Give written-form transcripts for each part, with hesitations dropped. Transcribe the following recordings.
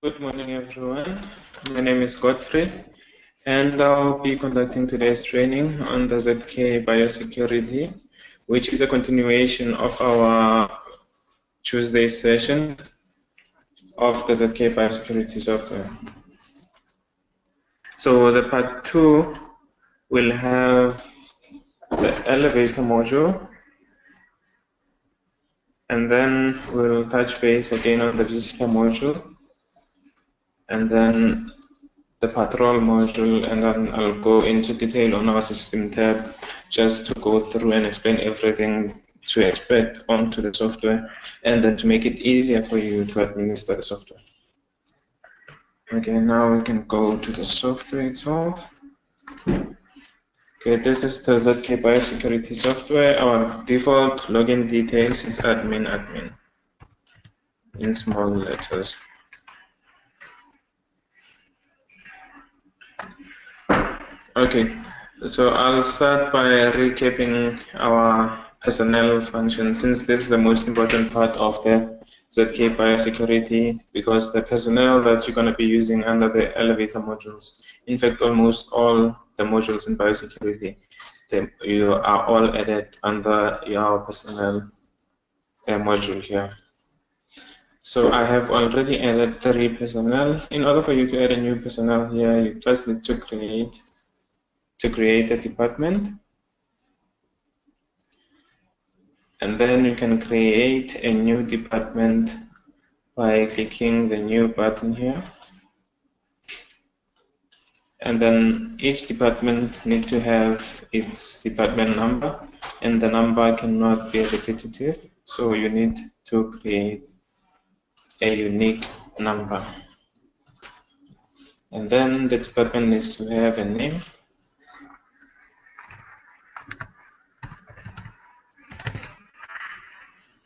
Good morning, everyone. My name is Godfrey, and I'll be conducting today's training on the ZKBiosecurity, which is a continuation of our Tuesday session of the ZKBiosecurity software. So the part 2 will have the elevator module, and then we'll touch base again on the visitor module, and then the patrol module, and then I'll go into detail on our system tab just to go through and explain everything to expect onto the software, and then to make it easier for you to administer the software. Okay, now we can go to the software itself. Okay, this is the ZKBiosecurity software. Our default login details is admin in small letters. Okay, so I'll start by recapping our personnel function, since this is the most important part of the ZKBiosecurity, because the personnel that you're going to be using under the elevator modules, in fact, almost all the modules in biosecurity, you are all added under your personnel module here. So I have already added 3 personnel. In order for you to add a new personnel here, you first need to create a department, and then you can create a new department by clicking the new button here, and then each department needs to have its department number, and the number cannot be repetitive, so you need to create a unique number, and then the department needs to have a name.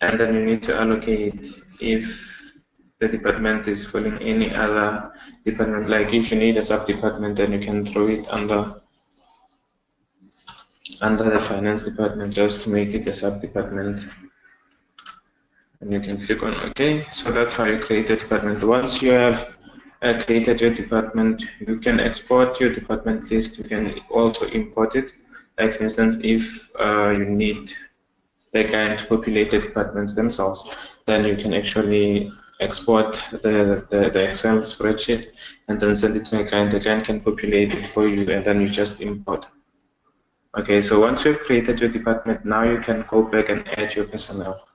And then you need to allocate if the department is following any other department. Like if you need a sub-department, then you can throw it under the finance department just to make it a sub-department. And you can click on OK. So that's how you create a department. Once you have created your department, you can export your department list. You can also import it. Like for instance, if you need the client populated departments themselves, then you can actually export the Excel spreadsheet and then send it to the client. The client can populate it for you, and then you just import. Okay, so once you've created your department, now you can go back and add your personnel.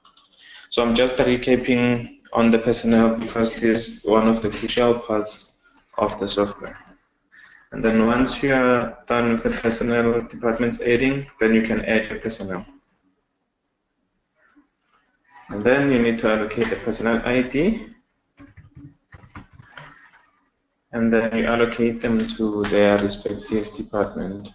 So I'm just recapping on the personnel because this is one of the crucial parts of the software. And then once you are done with the personnel departments adding, then you can add your personnel. And then you need to allocate the personnel ID, and then you allocate them to their respective department.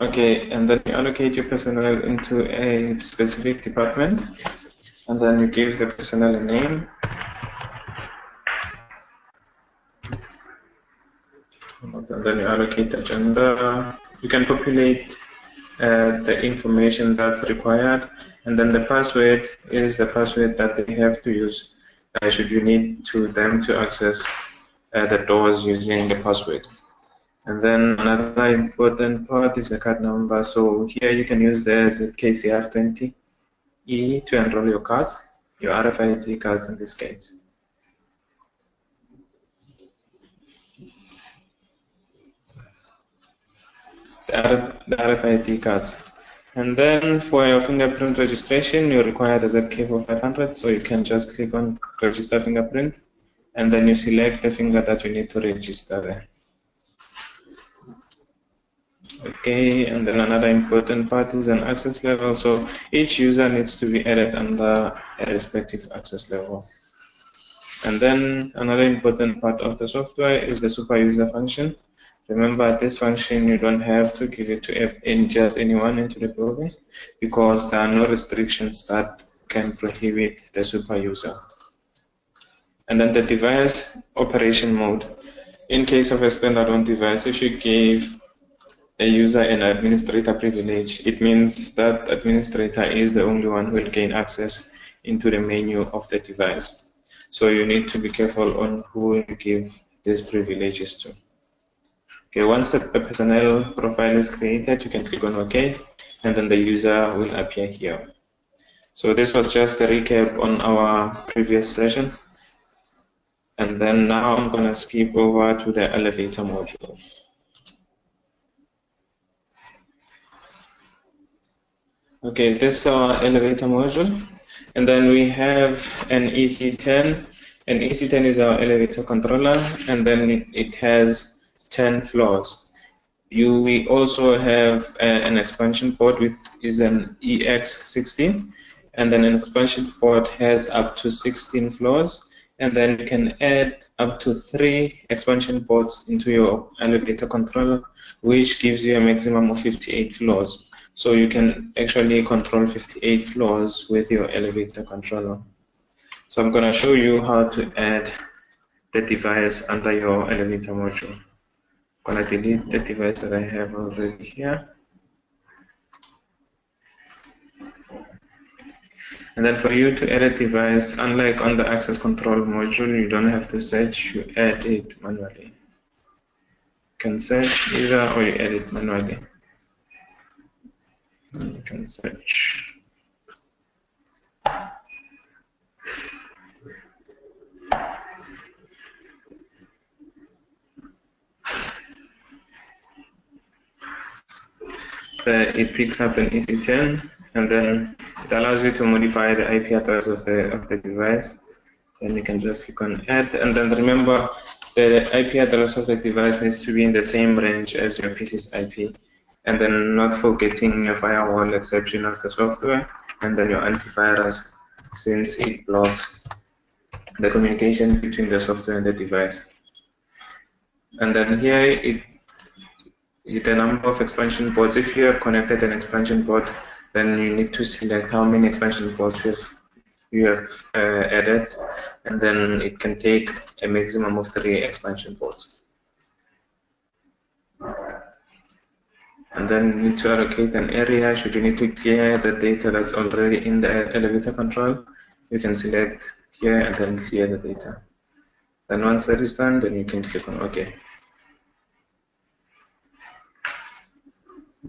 Okay, and then you allocate your personnel into a specific department, and then you give the personnel a name. And then you allocate the gender. You can populate the information that's required, and then the password is the password that they have to use should you need them to access the doors using the password. And then another important part is the card number. So here you can use the ZKCR20E to enroll your cards, your RFID cards in this case. The RFID cards. And then for your fingerprint registration, you require the ZK4500, so you can just click on register fingerprint, and then you select the finger that you need to register there. Okay, and then another important part is an access level. So each user needs to be added under a respective access level. And then another important part of the software is the super user function. Remember, this function, you don't have to give it to just anyone into the building, because there are no restrictions that can prohibit the super user. And then the device operation mode. In case of a standalone device, if you gave a user an administrator privilege, it means that administrator is the only one who will gain access into the menu of the device. So you need to be careful on who you give these privileges to. Okay, once the personnel profile is created, you can click on OK, and then the user will appear here. So this was just a recap on our previous session. And then now I'm going to skip over to the elevator module. Okay, this is our elevator module. And then we have an EC10. An EC10 is our elevator controller, and then it has 10 floors. We also have an expansion port, which is an EX16, and then an expansion port has up to 16 floors, and then you can add up to 3 expansion ports into your elevator controller, which gives you a maximum of 58 floors. So you can actually control 58 floors with your elevator controller. So I'm going to show you how to add the device under your elevator module. I'm going to delete the device that I have already here. And then for you to add a device, unlike on the access control module, you don't have to search, you add it manually. You can search either or you add it manually. And you can search. It picks up an EC10, and then it allows you to modify the IP address of the device. Then you can just click on add, and then remember the IP address of the device needs to be in the same range as your PC's IP, and then not forgetting your firewall exception of the software, and then your antivirus, since it blocks the communication between the software and the device. And then here the number of expansion ports. If you have connected an expansion port, then you need to select how many expansion ports you have added, and then it can take a maximum of 3 expansion ports. And then you need to allocate an area. Should you need to clear the data that's already in the elevator control, you can select here and then clear the data. Then once that is done, then you can click on OK.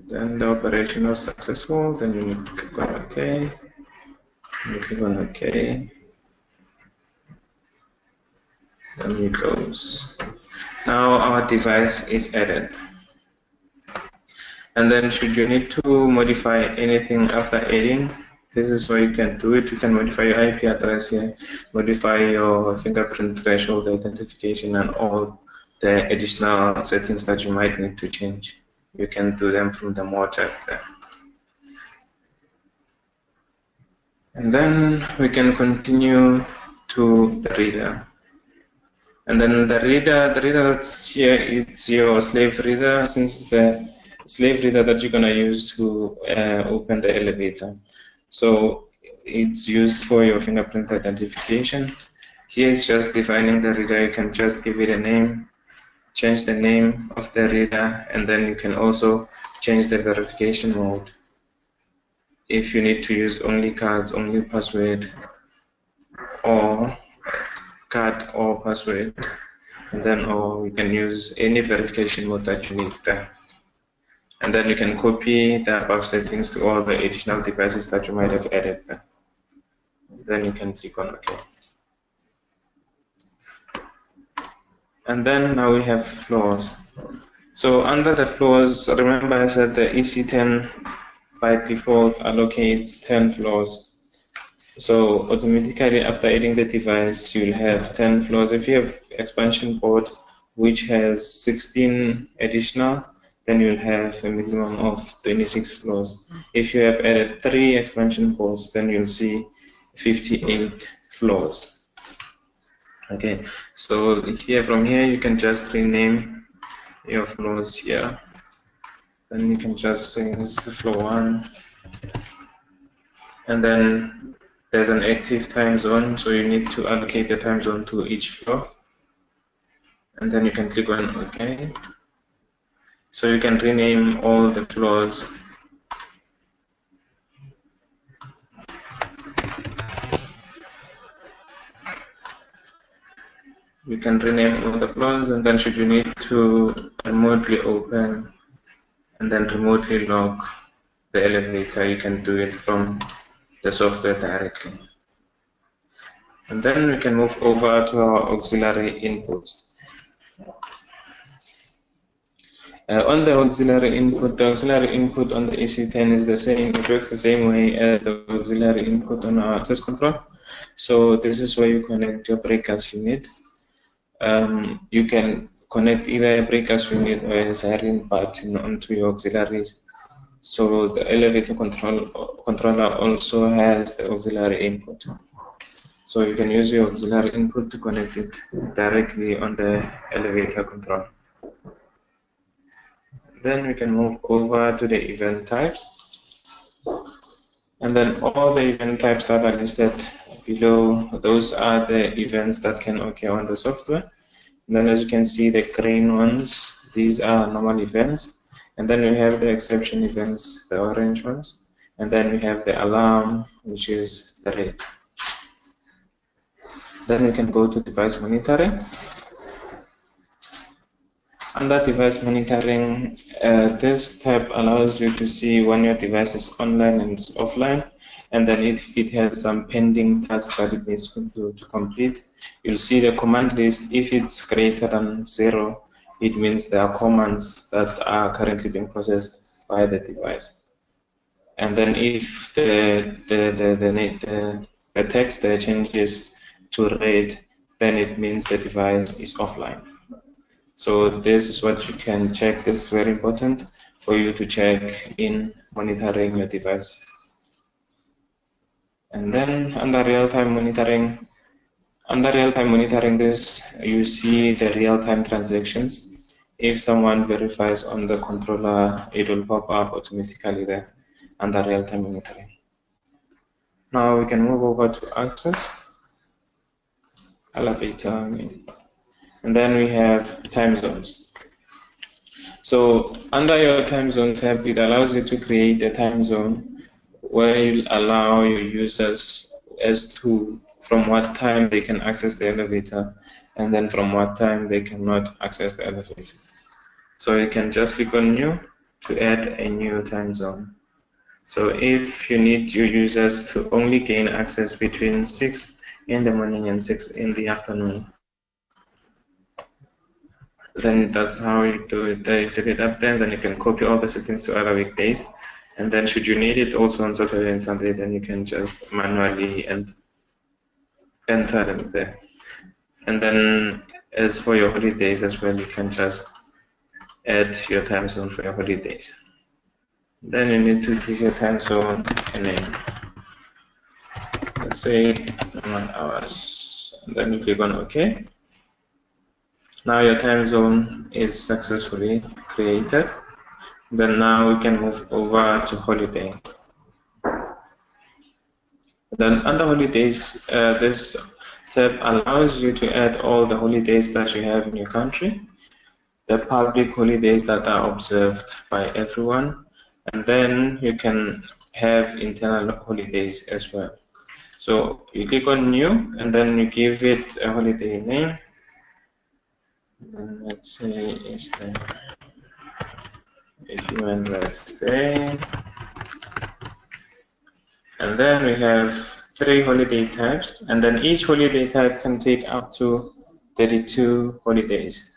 Then the operation was successful, then you need to click on OK. You click on OK. Then you close. Now our device is added. And then should you need to modify anything after adding, this is where you can do it. You can modify your IP address here, modify your fingerprint threshold identification, and all the additional settings that you might need to change. You can do them from the More tab there. And then we can continue to the reader. And then the reader that's here, it's your slave reader, since the slave reader that you're going to use to open the elevator. So it's used for your fingerprint identification. Here is just defining the reader. You can just give it a name, change the name of the reader, and then you can also change the verification mode. If you need to use only cards, only password, or card or password, and then or you can use any verification mode that you need there. And then you can copy the above settings to all the additional devices that you might have added there. Then you can click on OK. And then now we have floors. So under the floors, remember I said the EC10 by default allocates 10 floors. So automatically after adding the device, you'll have 10 floors. If you have expansion port which has 16 additional, then you'll have a maximum of 26 floors. If you have added 3 expansion ports, then you'll see 58 floors. Okay, so here from here you can just rename your floors here. Then you can just say this is the floor 1, and then there's an active time zone, so you need to allocate the time zone to each floor, and then you can click on OK. So you can rename all the floors. You can rename all the floors, and then should you need to remotely open and then remotely lock the elevator, you can do it from the software directly. And then we can move over to our auxiliary inputs. On the auxiliary input on the EC10 is the same. It works the same way as the auxiliary input on our access control. So this is where you connect your breakers unit. You can connect either a breakers unit or a siren button onto your auxiliaries. So the elevator controller also has the auxiliary input. So you can use your auxiliary input to connect it directly on the elevator control. Then we can move over to the event types. And then all the event types that are listed below, those are the events that can occur on the software. And then as you can see, the green ones, these are normal events. And then we have the exception events, the orange ones. And then we have the alarm, which is the red. Then we can go to device monitoring. Under device monitoring, this tab allows you to see when your device is online and offline, and then if it has some pending tasks that it needs to complete, you'll see the command list. If it's greater than 0, it means there are commands that are currently being processed by the device. And then if the text changes to red, then it means the device is offline. So this is what you can check. This is very important for you to check in monitoring your device. And then under real-time monitoring, this you see the real-time transactions. If someone verifies on the controller, it will pop up automatically there under real-time monitoring. Now we can move over to access, elevator, and then we have time zones. So under your time zone tab, it allows you to create a time zone where you allow your users as to from what time they can access the elevator, and then from what time they cannot access the elevator. So you can just click on new to add a new time zone. So if you need your users to only gain access between 6 in the morning and 6 in the afternoon, then that's how you do it. You set it up there, then you can copy all the settings to other weekdays. And then should you need it also on Saturday and Sunday, then you can just manually enter them there. And then as for your holidays as well, you can just add your time zone for your holidays. Then you need to give your time zone a name. Let's say 1 hours. And then you click on OK. Now your time zone is successfully created. Then now we can move over to holiday. Then under holidays, this tab allows you to add all the holidays that you have in your country, the public holidays that are observed by everyone, and then you can have internal holidays as well. So you click on new, and then you give it a holiday name. Then let's say it's a Human Rights Day. And then we have 3 holiday types, and then each holiday type can take up to 32 holidays.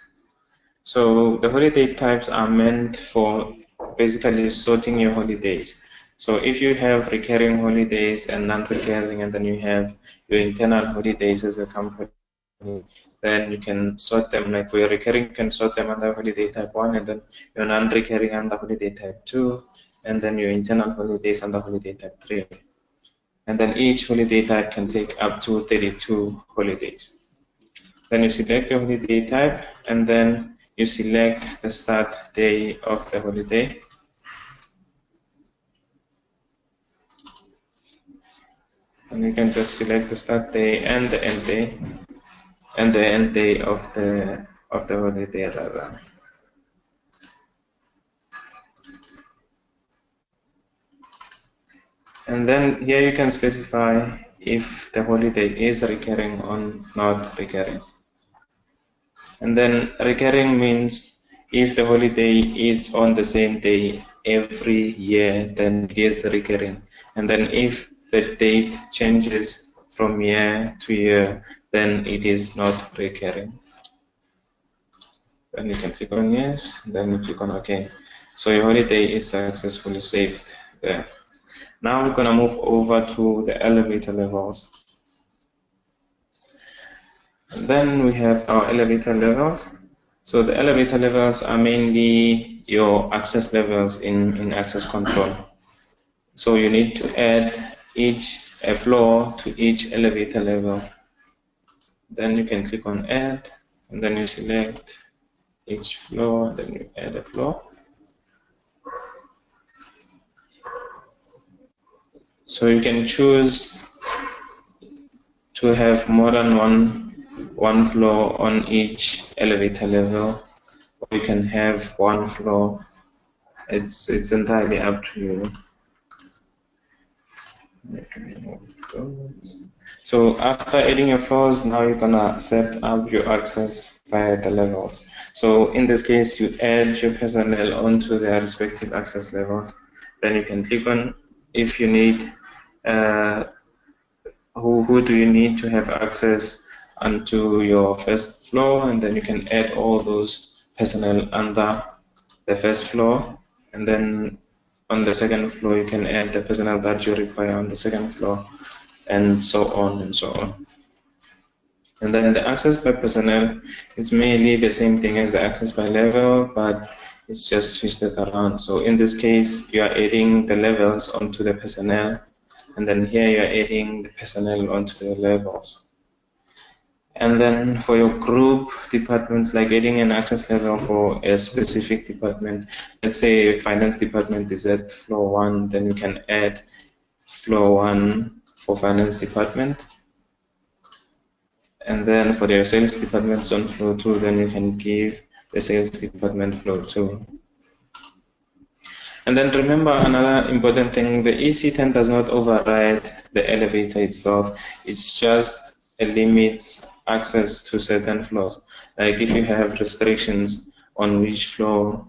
So the holiday types are meant for basically sorting your holidays. So if you have recurring holidays and non-recurring, and then you have your internal holidays as a company, then you can sort them, like for your recurring, you can sort them under holiday type 1, and then your non-recurring under holiday type 2, and then your internal holidays under holiday type 3. And then each holiday type can take up to 32 holidays. Then you select your holiday type, and then you select the start day of the holiday. And you can just select the start day and the end day, and the end day of the holiday rather. And then here you can specify if the holiday is recurring or not recurring. And then recurring means if the holiday is on the same day every year, then it is recurring. And then if the date changes from year to year, then it is not recurring. Then you can click on yes, then you click on OK. So your holiday is successfully saved there. Now we're going to move over to the elevator levels. And then we have our elevator levels. So the elevator levels are mainly your access levels in access control. So you need to add a floor to each elevator level. Then you can click on add, and then you select each floor, then you add a floor. So you can choose to have more than one floor on each elevator level, or you can have one floor. It's entirely up to you. So after adding your floors, now you're gonna set up your access via the levels. So in this case, you add your personnel onto their respective access levels. Then you can click on if you need who do you need to have access onto your first floor, and then you can add all those personnel under the first floor, and then on the second floor you can add the personnel that you require on the second floor, and so on and so on. And then the access by personnel is mainly the same thing as the access by level, but it's just twisted around. So in this case, you are adding the levels onto the personnel, and then here you are adding the personnel onto the levels. And then for your group departments, like adding an access level for a specific department, let's say finance department is at floor 1, then you can add floor 1 for finance department. And then for the sales departments on floor 2, then you can give the sales department floor 2. And then remember another important thing, the EC10 does not override the elevator itself. It's just a limits access to certain floors. Like if you have restrictions on which floor,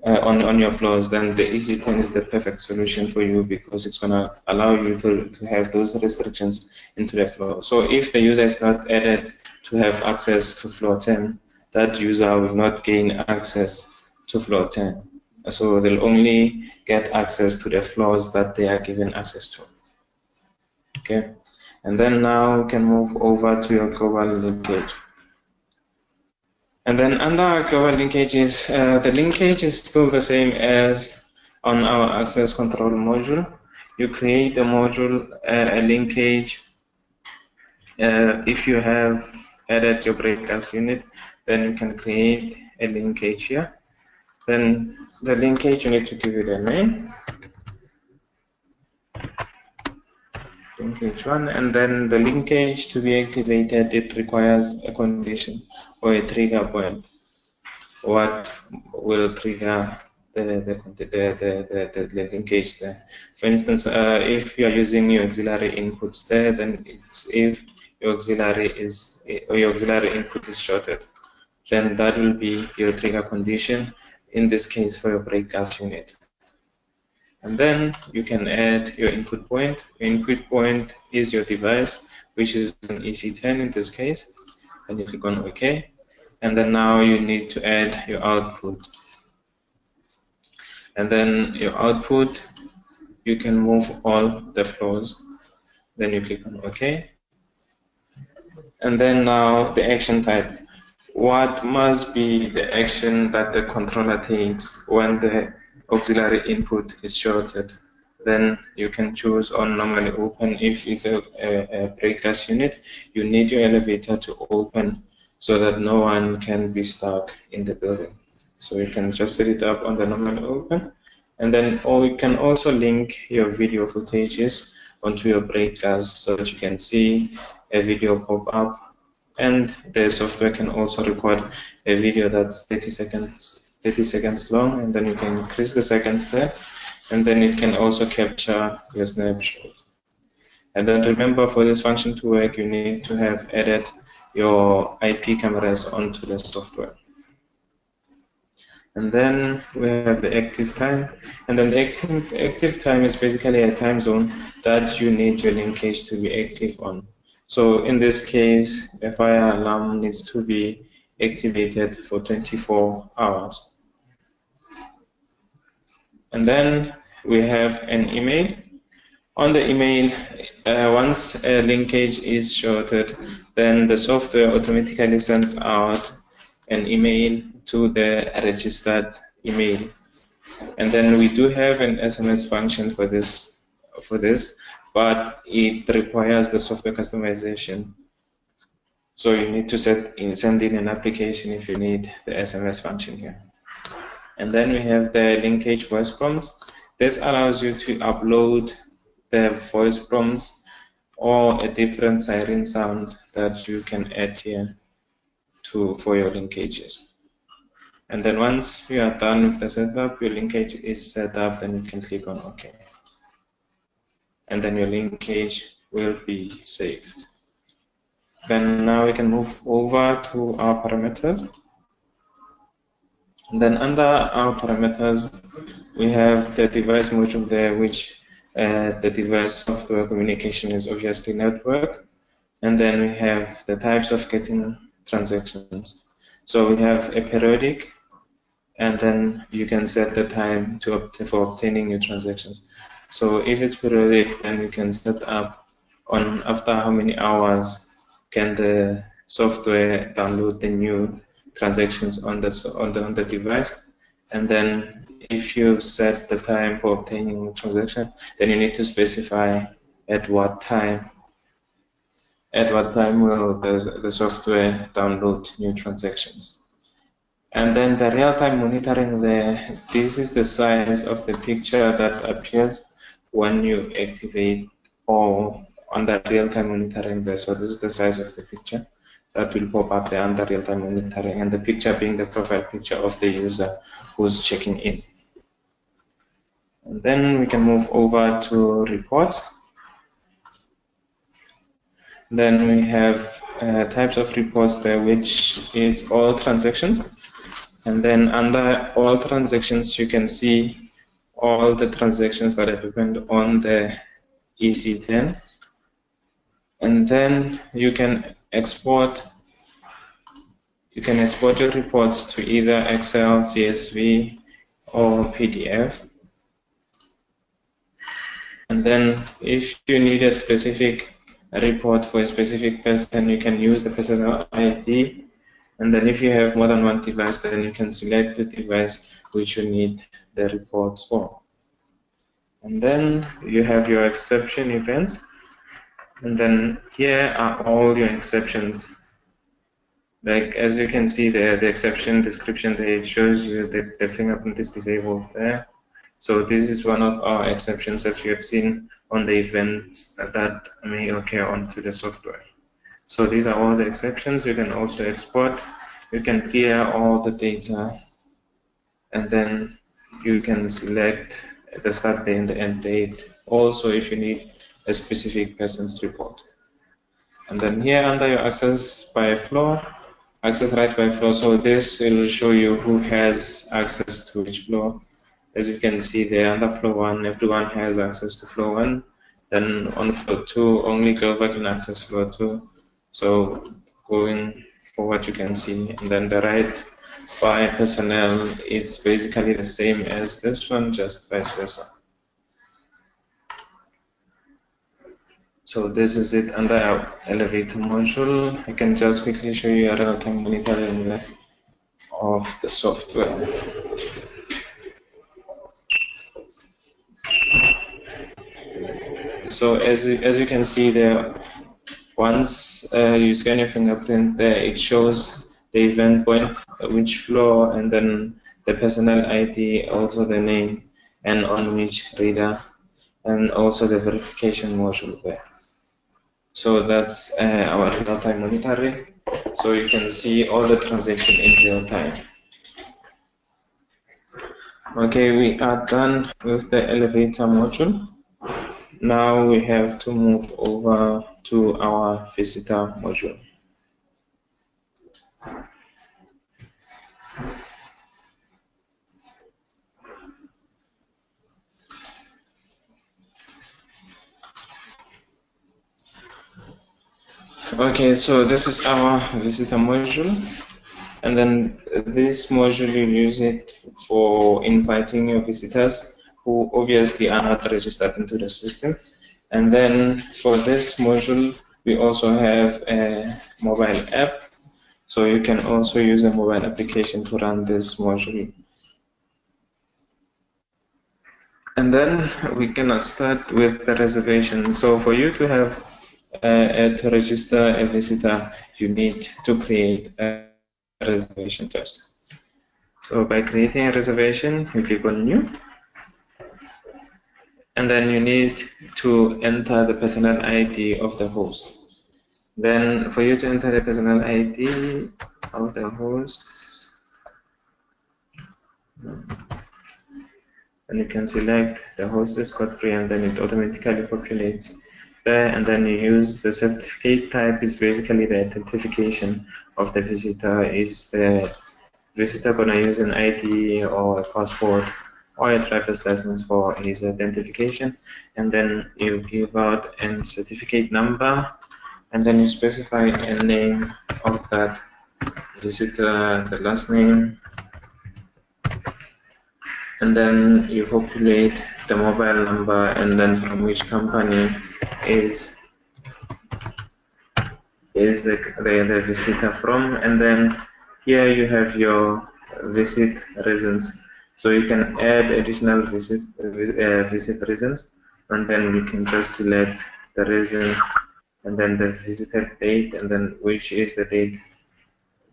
on your floors, then the EC10 is the perfect solution for you, because it's going to allow you to have those restrictions into the floor. So if the user is not added to have access to floor 10, that user will not gain access to floor 10. So they'll only get access to the floors that they are given access to. Okay, and then now we can move over to your global linkage. And then under our global linkages, the linkage is still the same as on our access control module. You create a module, a linkage. If you have added your breakers unit, then you can create a linkage here. Then the linkage, you need to give it a name, linkage 1, and then the linkage to be activated, it requires a condition or a trigger point. What will trigger the linkage there? For instance, if you are using your auxiliary inputs there, then it's if your auxiliary input is shorted, then that will be your trigger condition, in this case for your break gas unit. And then you can add your input point. Your input point is your device, which is an EC10 in this case, and you click on OK. And then now you need to add your output. And then your output, you can move all the floors. Then you click on OK. And then now the action type. What must be the action that the controller takes when the auxiliary input is shorted? Then you can choose on normally open. If it's a breakers unit, you need your elevator to open so that no one can be stuck in the building. So you can just set it up on the normal open. And then you can also link your video footages onto your breakers so that you can see a video pop up, and the software can also record a video that's 30 seconds long, and then you can increase the seconds there, and then it can also capture your snapshot. And then remember, for this function to work, you need to have added your IP cameras onto the software. And then we have the active time, and then the active time is basically a time zone that you need your linkage to be active on. So in this case, a fire alarm needs to be activated for 24 hours. And then we have an email. On the email, once a linkage is shorted, then the software automatically sends out an email to the registered email. And then we do have an SMS function for this, but it requires the software customization. So you need to send in an application if you need the SMS function here. And then we have the linkage voice prompts. This allows you to upload the voice prompts or a different siren sound that you can add here for your linkages. And then once you are done with the setup, your linkage is set up, then you can click on OK. And then your linkage will be saved. Then now we can move over to our parameters. And then under our parameters, we have the device module there, which the device software communication is obviously network. And then we have the types of getting transactions. So we have a periodic, and then you can set the time for obtaining your transactions. So if it's periodic, then you can set up on after how many hours can the software download the new transactions on the device. And then if you set the time for obtaining a transaction, then you need to specify at what time will the software download new transactions. And then the real-time monitoring there, this is the size of the picture that appears when you activate or under real-time monitoring there. So this is the size of the picture that will pop up there under real-time monitoring, and the picture being the profile picture of the user who's checking in. And then we can move over to reports. Then we have types of reports there, which is all transactions. And then under all transactions, you can see all the transactions that have happened on the EC10. And then you can export your reports to either Excel, CSV, or PDF. And then if you need a specific report for a specific person, you can use the personal ID. And then if you have more than one device, then you can select the device which you need the reports for. And then you have your exception events. And then here are all your exceptions. Like as you can see there, the exception description there, it shows you that the fingerprint is disabled there. So this is one of our exceptions that you have seen on the events that may occur onto the software. So these are all the exceptions. You can also export. You can clear all the data, and then you can select the start date and the end date. Also, if you need a specific person's report. And then here under your access by floor, access rights by floor. So this will show you who has access to which floor. As you can see there, under floor 1, everyone has access to floor 1. Then on floor 2, only Clover can access floor 2. So going forward, you can see. And then the right by personnel, it's basically the same as this one, just vice versa. So this is it under our elevator module. I can just quickly show you a real-time monitoring of the software. So as you can see there, once you scan your fingerprint there, it shows the event point, which floor, and then the personal ID, also the name, and on which reader, and also the verification module there. So that's our real-time monitoring. So you can see all the transactions in real time. Okay, we are done with the elevator module. Now we have to move over to our visitor module. Okay, so this is our visitor module, and then this module you use it for inviting your visitors who obviously are not registered into the system. And then for this module, we also have a mobile app, so you can also use a mobile application to run this module. And then we can start with the reservation. So for you to have to register a visitor, you need to create a reservation first. So by creating a reservation, you click on New, and then you need to enter the personal ID of the host. Then for you to enter the personal ID of the host, and you can select the host is code-free, and then it automatically populates there, and then you use the certificate type is basically the identification of the visitor. Is the visitor gonna use an ID or a passport or a driver's license for his identification? And then you give out a certificate number, and then you specify a name of that visitor, the last name, and then you populate the mobile number, and then from which company is the visitor from, and then here you have your visit reasons. So you can add additional visit reasons, and then you can just select the reason, and then the visited date, and then which is the date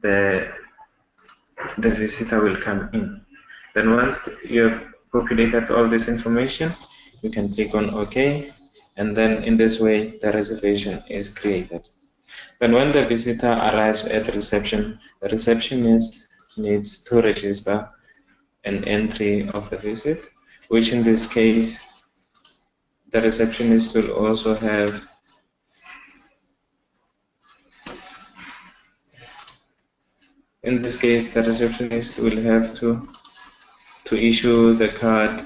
the visitor will come in. Then once you have populated all this information, you can click on OK, and then in this way the reservation is created. Then when the visitor arrives at reception, the receptionist needs to register an entry of the visit, which in this case the receptionist will also have the receptionist will have to issue the card.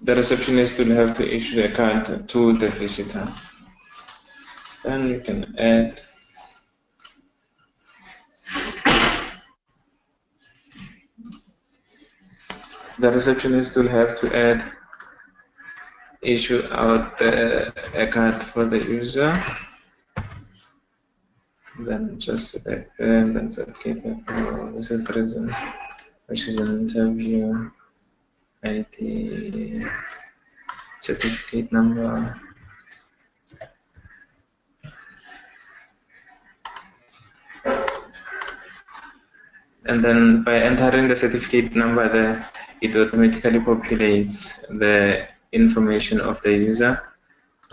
The receptionist will have to issue a card to the visitor. Then you can add the receptionist will have to issue out a card for the user. Then just select and then ZKTeco, visit present, which is an interview ID, certificate number. And then by entering the certificate number there, it automatically populates the information of the user,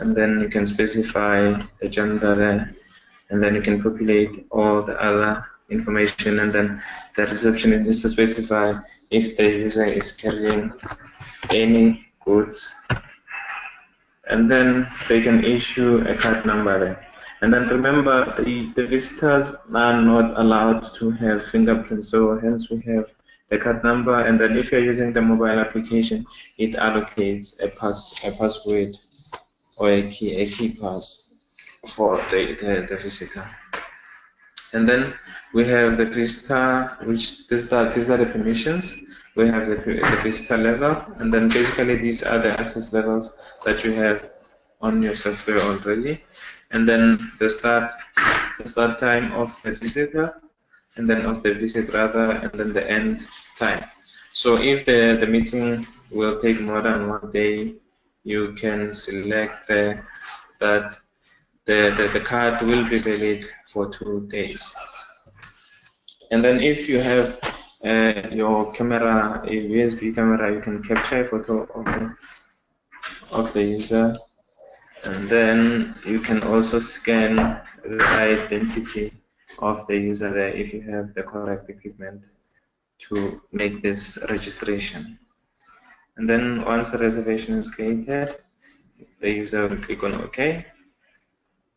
and then you can specify the gender there, and then you can populate all the other information, and then the receptionist needs to specify if the user is carrying any goods, and then they can issue a card number there. And then remember, the visitors are not allowed to have fingerprints, so hence we have the card number, and then if you're using the mobile application, it allocates a password or a key pass for the visitor. And then we have the visitor, which these are the permissions. We have the visitor level, and then basically these are the access levels that you have on your software already. And then the start time of the visitor, and then of the visit rather, and then the end time. So if the meeting will take more than 1 day, you can select that the card will be valid for 2 days. And then if you have your camera, a USB camera, you can capture a photo of the user, and then you can also scan the identity of the user there if you have the correct equipment to make this registration. And then once the reservation is created, the user will click on OK,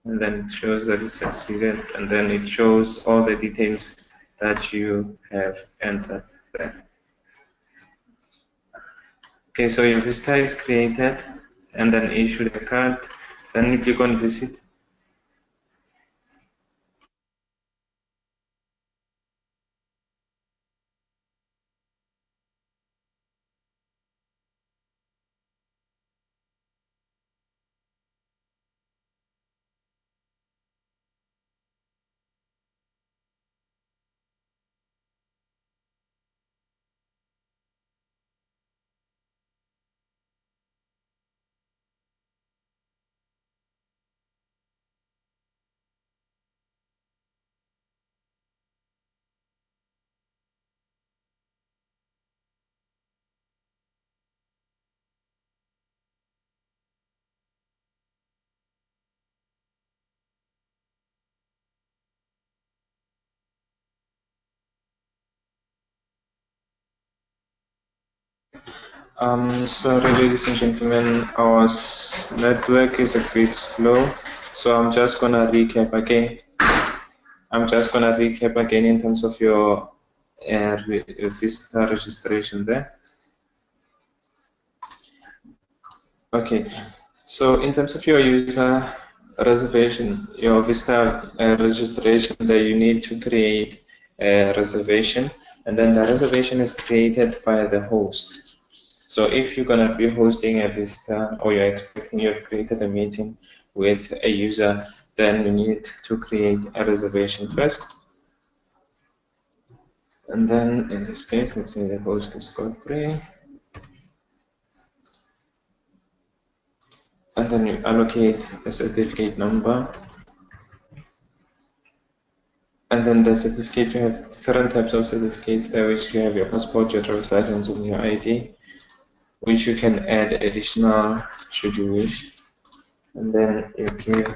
and then it shows that it's succeeded, and then it shows all the details that you have entered there. Okay, so your visitor is created, and then issue the card. Then you click on visit. Sorry, ladies and gentlemen, our network is a bit slow, so I'm just gonna recap again. In terms of your visitor registration there. Okay, so in terms of your user reservation, your visitor registration, there you need to create a reservation, and then the reservation is created by the host. So if you're going to be hosting a visitor, or you're expecting you've created a meeting with a user, then you need to create a reservation first. And then in this case, let's say the host is Godfrey. And then you allocate a certificate number. And then the certificate, you have different types of certificates there, which you have your passport, your driver's license, and your ID, which you can add additional should you wish. And then you give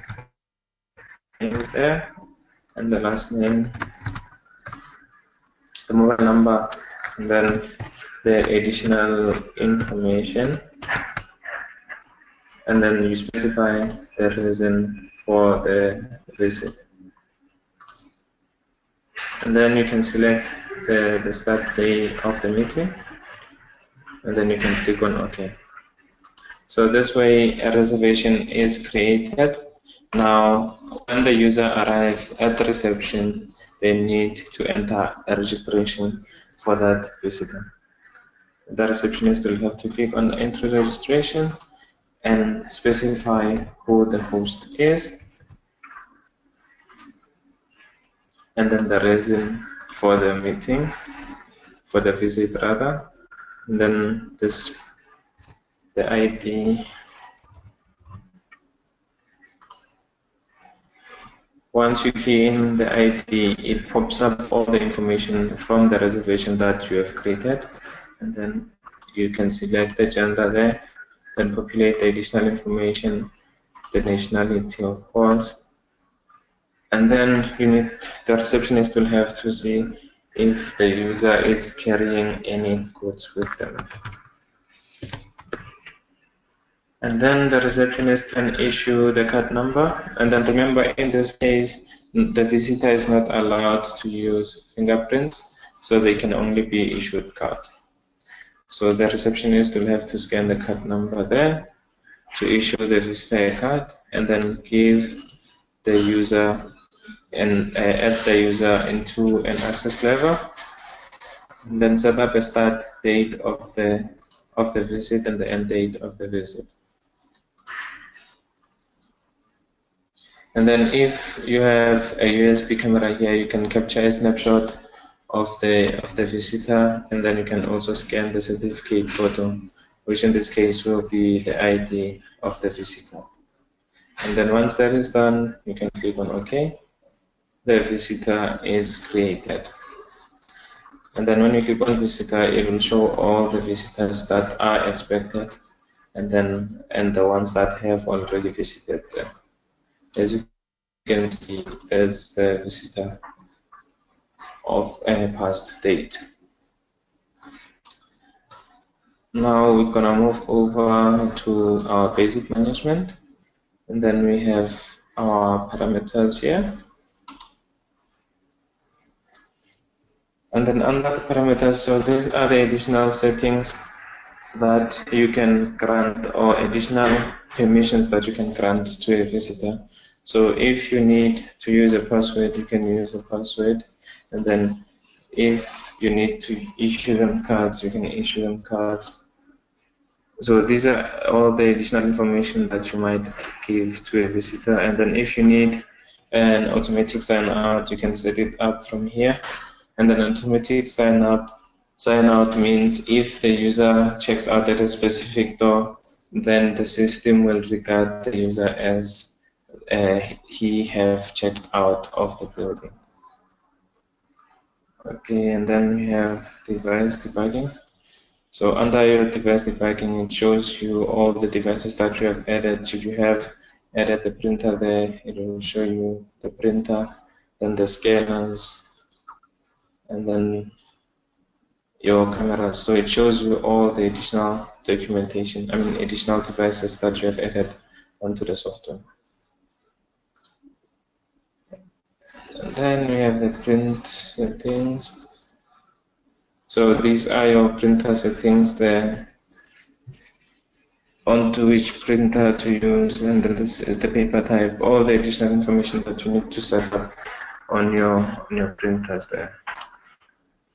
name there, and the last name, the mobile number, and then the additional information. And then you specify the reason for the visit. And then you can select the start day of the meeting, and then you can click on OK. So this way a reservation is created. Now when the user arrives at the reception, they need to enter a registration for that visitor. The receptionist will have to click on enter registration and specify who the host is, and then the reason for the meeting, for the visit rather, and then the ID. Once you key in the ID, it pops up all the information from the reservation that you have created, and then you can select the gender there, then populate the additional information, the nationality of course, and then the receptionist will have to see if the user is carrying any goods with them. And then the receptionist can issue the card number, and then remember in this case the visitor is not allowed to use fingerprints, so they can only be issued cards. So the receptionist will have to scan the card number there to issue the visitor a card, and then give the user and add the user into an access level, and then set up a start date of the visit and the end date of the visit. And then if you have a USB camera here, you can capture a snapshot of the visitor, and then you can also scan the certificate photo, which in this case will be the ID of the visitor. And then once that is done, you can click on OK. The visitor is created. And then when you click on visitor, it will show all the visitors that are expected, and the ones that have already visited them. As you can see, there's the visitor of a past date. Now we're gonna move over to our basic management, and then we have our parameters here. And then under the parameters, so these are the additional settings that you can grant, or additional permissions that you can grant to a visitor. So if you need to use a password, you can use a password. And then if you need to issue them cards, you can issue them cards. So these are all the additional information that you might give to a visitor. And then if you need an automatic sign out, you can set it up from here. And then automatic sign out means if the user checks out at a specific door, then the system will regard the user as he have checked out of the building. Okay, and then we have device debugging. So under your device debugging, it shows you all the devices that you have added. Should you have added the printer there, it will show you the printer, then the scanners, and then your cameras. So it shows you all the additional documentation, additional devices that you have added onto the software. And then we have the print settings. So these are your printer settings there, onto which printer to use, and then this is the paper type, all the additional information that you need to set up on your printers there.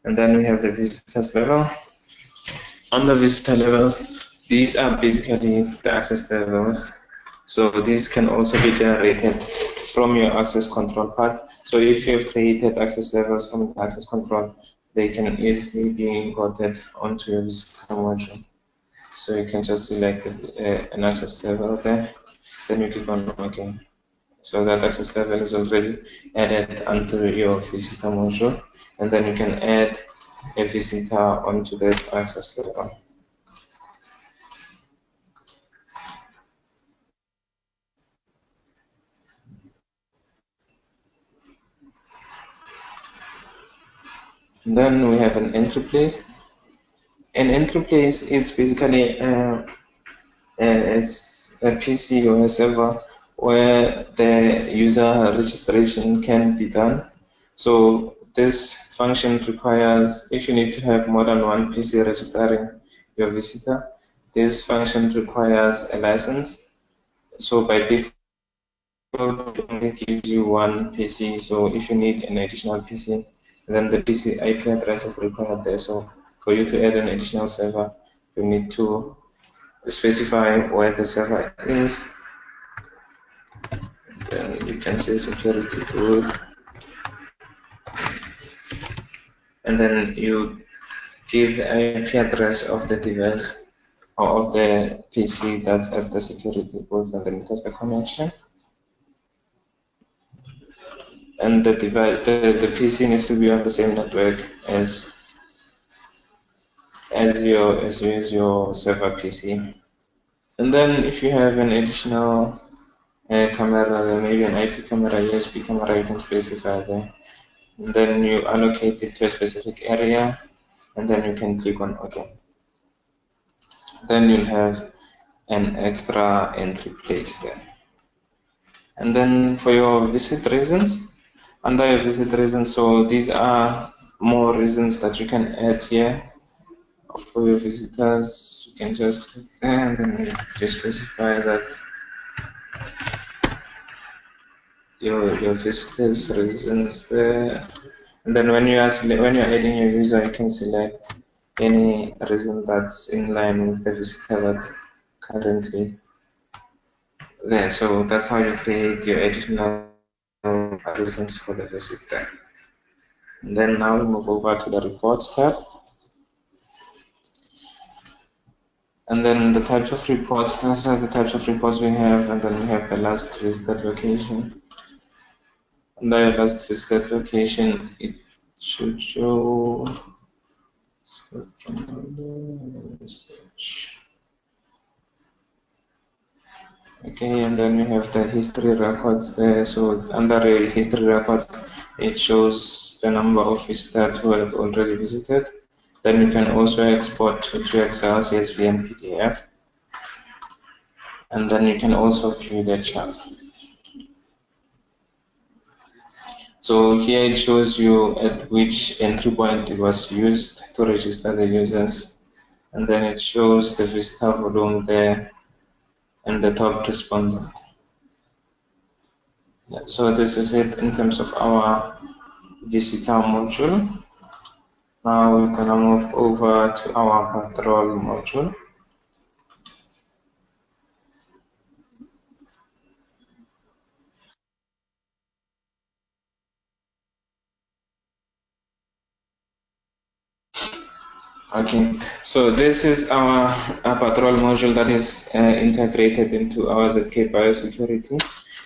And then we have the visitors level. On the visitor level, these are basically the access levels. So these can also be generated from your access control part. So if you have created access levels from the access control, they can easily be imported onto your visitor module. So you can just select an access level there, then you click on OK. So that access level is already added onto your visitor module, and then you can add a visitor onto that access level. And then we have an entry place. An entry place is basically a PC or a server where the user registration can be done. So this function requires, if you need to have more than one PC registering your visitor, this function requires a license. So by default, it only gives you one PC. So if you need an additional PC, then the PC IP address is required there. So for you to add an additional server, you need to specify where the server is. Then you can say security root, and then you give the IP address of the device or of the PC that's at the security port, and then test the connection. And the device, the PC needs to be on the same network as your server PC. And then if you have an additional camera, maybe an IP camera, USB camera, you can specify there. And then you allocate it to a specific area, and then you can click on OK. Then you'll have an extra entry place there. And then for your visit reasons, under your visit reasons, so these are more reasons that you can add here for your visitors. You can just click there, and then you specify that your visitors, residents there. And then when you're adding your user, you can select any resident that's in line with the visitor that's currently there. So that's how you create your additional reasons for the visitor. And then now we move over to the reports tab. And then the types of reports, these are the types of reports we have, and then we have the last visited location. Under the last visited location, it should show. Okay, and then we have the history records there. So under the history records, it shows the number of visitors who have already visited. Then you can also export to Excel, CSV, and PDF. And then you can also view the charts. So here it shows you at which entry point it was used to register the users. And then it shows the visitor volume there and the top respondent. Yeah, so this is it in terms of our visitor module. Now we're gonna move over to our patrol module. Okay, so this is our patrol module that is integrated into our ZKBiosecurity,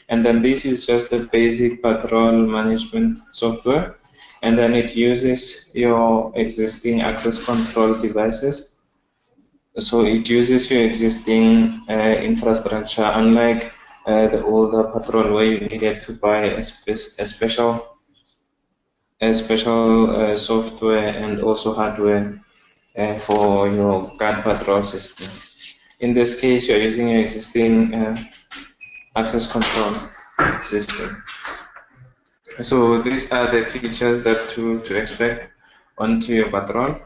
and then this is just the basic patrol management software, and then it uses your existing access control devices. So it uses your existing infrastructure, unlike the older patrol where you needed to buy a special software and also hardware for your guard patrol system. In this case, you're using your existing access control system. So these are the features that to expect onto your patrol.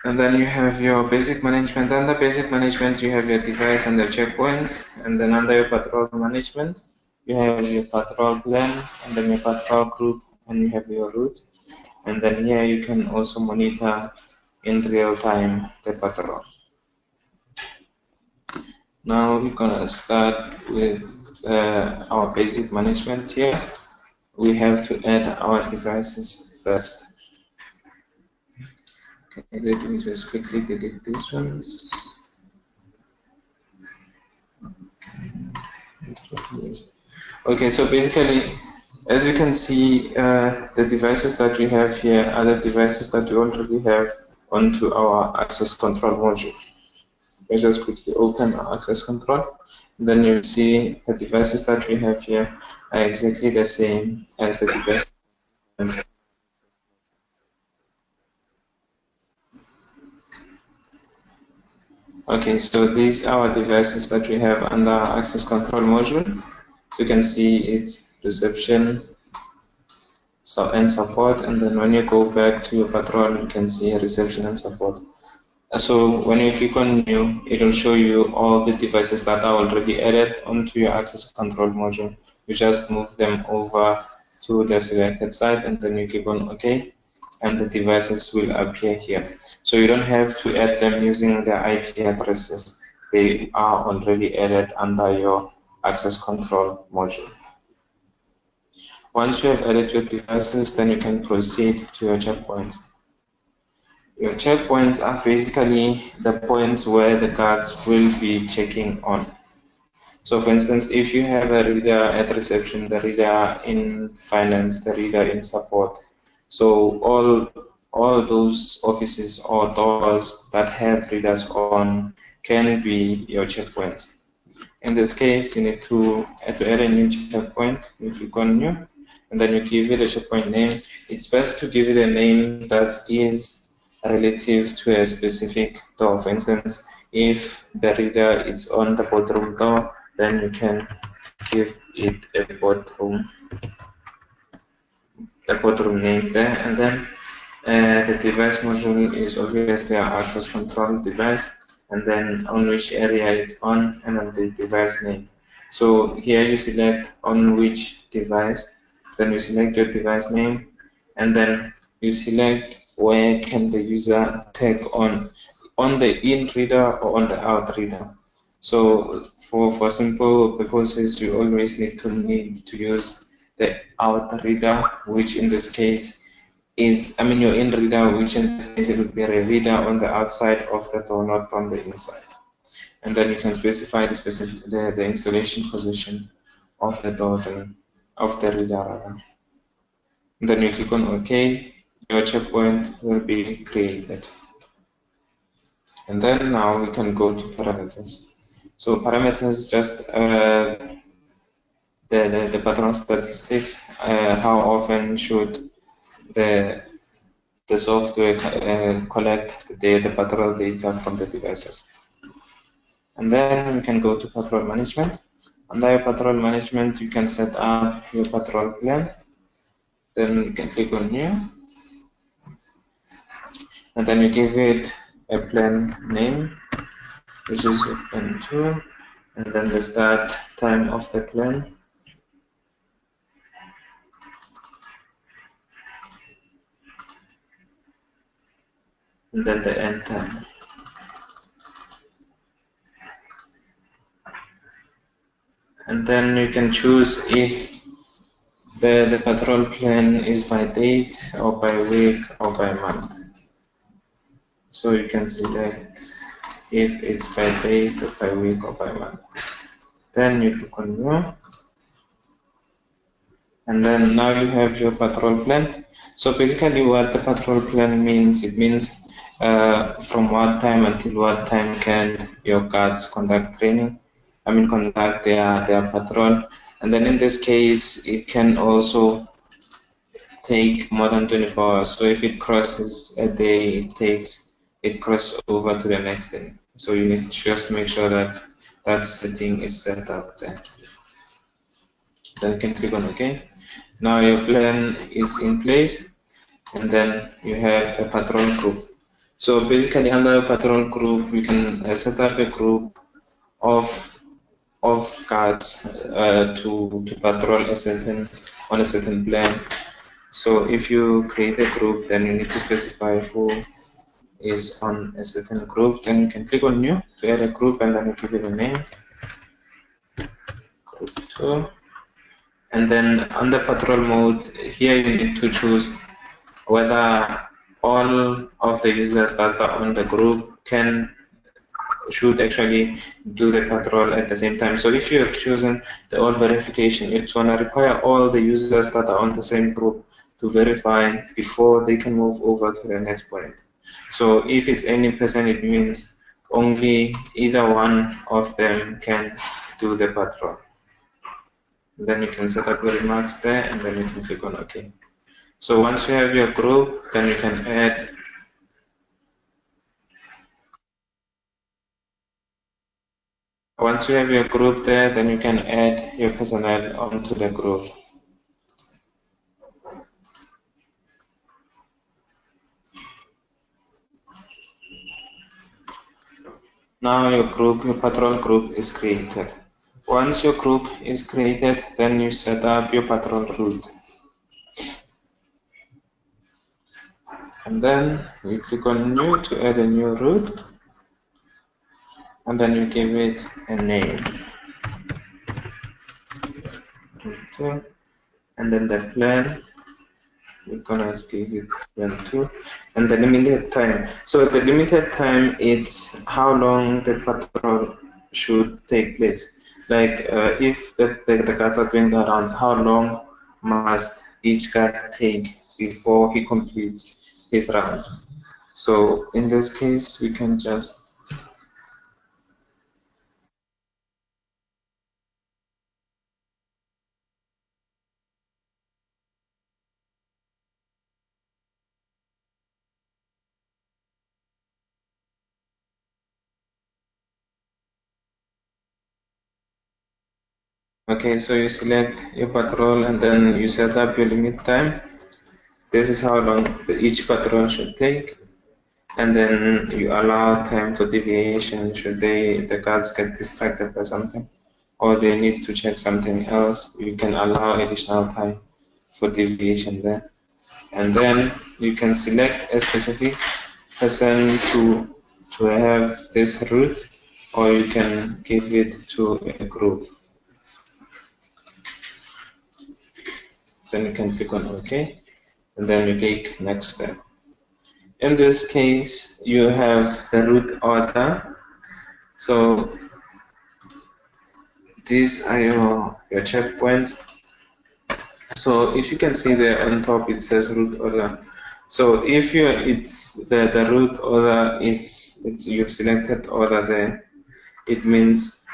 And then you have your basic management. Under basic management, you have your device and the checkpoints. And then under your patrol management, you have your patrol plan, and then your patrol group, and you have your route. And then here you can also monitor in real time the patrol. Now we're gonna start with our basic management here. We have to add our devices first. Okay, let me just quickly delete these ones. Okay, so basically, as you can see, the devices that we have here are the devices that we already have onto our access control module. Let's just quickly open our access control. Then you see the devices that we have here are exactly the same as the devices. Okay, so these are our devices that we have under our access control module. You can see it's reception and support, and then when you go back to your patrol, you can see reception and support. So when you click on new, it will show you all the devices that are already added onto your access control module. You just move them over to the selected site, and then you click on OK, and the devices will appear here. So you don't have to add them using their IP addresses. They are already added under your access control module. Once you have added your devices, then you can proceed to your checkpoints. Your checkpoints are basically the points where the guards will be checking on. So for instance, if you have a reader at reception, the reader in finance, the reader in support, so all those offices or doors that have readers on can be your checkpoints. In this case, you need to add a new checkpoint. You click on new, and then you give it a checkpoint name. It's best to give it a name that is relative to a specific door. For instance, if the reader is on the boardroom door, then you can give it a boardroom name there, and then the device module is obviously our access control device, and then on which area it's on, and then the device name. So here you select on which device, then you select your device name, and then you select where can the user tag on the in reader or on the out reader. So for simple purposes, you always need to use the out reader, which in this case is, your in reader, which in this case it would be a reader on the outside of the door, not from the inside. And then you can specify the installation position of the door, of the reader rather. And then you click on OK, your checkpoint will be created. And then now we can go to parameters. So parameters just the patron statistics, how often should the software collect the patrol data from the devices. And then we can go to patrol management. Under your patrol management, you can set up your patrol plan. Then you can click on new, and then you give it a plan name, which is plan 2, and then the start time of the plan. And then the end time. And then you can choose if the patrol plan is by date or by week or by month. So you can select if it's by date or by week or by month. Then you click on new. And then now you have your patrol plan. So basically what the patrol plan means, it means from what time until what time can your guards conduct training, conduct their patrol. And then in this case, it can also take more than 24 hours. So if it crosses a day, it crosses over to the next day. So you need to just make sure that that setting is set up there. Then you can click on OK. Now your plan is in place, and then you have a patrol group. So basically under a patrol group, you can set up a group of guards to patrol on a certain plan. So if you create a group, then you need to specify who is on a certain group. Then you can click on new to add a group, and then you give it a name, group 2. And then under patrol mode, here you need to choose whether all of the users that are on the group should actually do the patrol at the same time. So if you have chosen the all verification, it's going to require all the users that are on the same group to verify before they can move over to the next point. So if it's any person, it means only either one of them can do the patrol. Then you can set up the remarks there, and then you can click on OK. So once you have your group, then you can add there, then you can add your personnel onto the group. Now your patrol group is created. Once your group is created, then you set up your patrol route. And then you click on new to add a new route, and then you give it a name. Okay. And then the plan, we're gonna give it plan 2, and the limited time. So the limited time, it's how long the patrol should take place. Like if the guards are doing the rounds, how long must each guard take before he completes his round? So in this case, we can just okay, so you select your patrol and then you set up your limit time. This is how long each patrol should take. And then you allow time for deviation should the guards get distracted by something. or they need to check something else, you can allow additional time for deviation there. And then you can select a specific person to have this route, or you can give it to a group. Then you can click on OK, and then you click next step. In this case, you have the route order. So these are your checkpoints. So if you can see there on top, it says route order. So if it's the route order you've selected order there, it means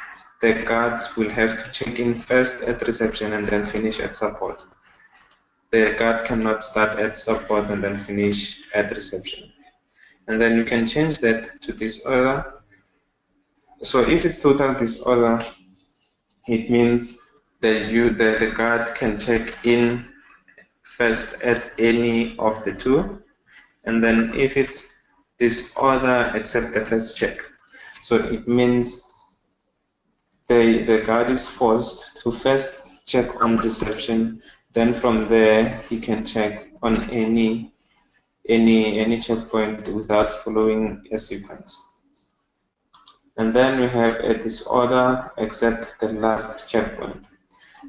the guards will have to check in first at reception and then finish at support. The guard cannot start at support and then finish at reception. And then you can change that to disorder. So if it's total disorder, it means that the guard can check in first at any of the two, and then if it's disorder, accept the first check. So it means the guard is forced to first check on reception, then from there he can check on any checkpoint without following a sequence. And then we have a disorder except the last checkpoint.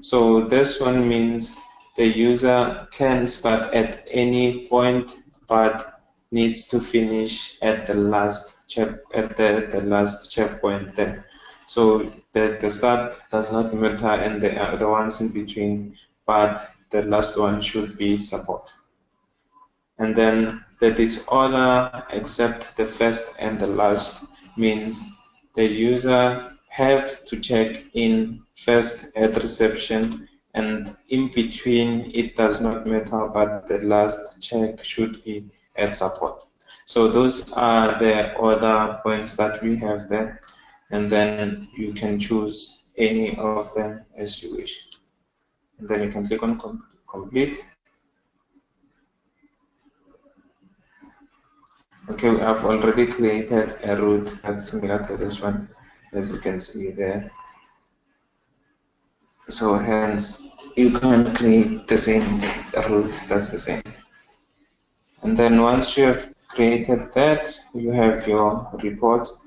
So this one means the user can start at any point but needs to finish at the last last checkpoint there. So the start does not matter and the ones in between, but the last one should be support. And then the disorder except the first and the last means the user have to check in first at reception, and in between it does not matter, but the last check should be at support. So those are the order points that we have there, and then you can choose any of them as you wish. And then you can click on complete. Okay, we have already created a route that's similar to this one, as you can see there. So hence, you can create the same route that's the same. And then once you have created that, you have your reports.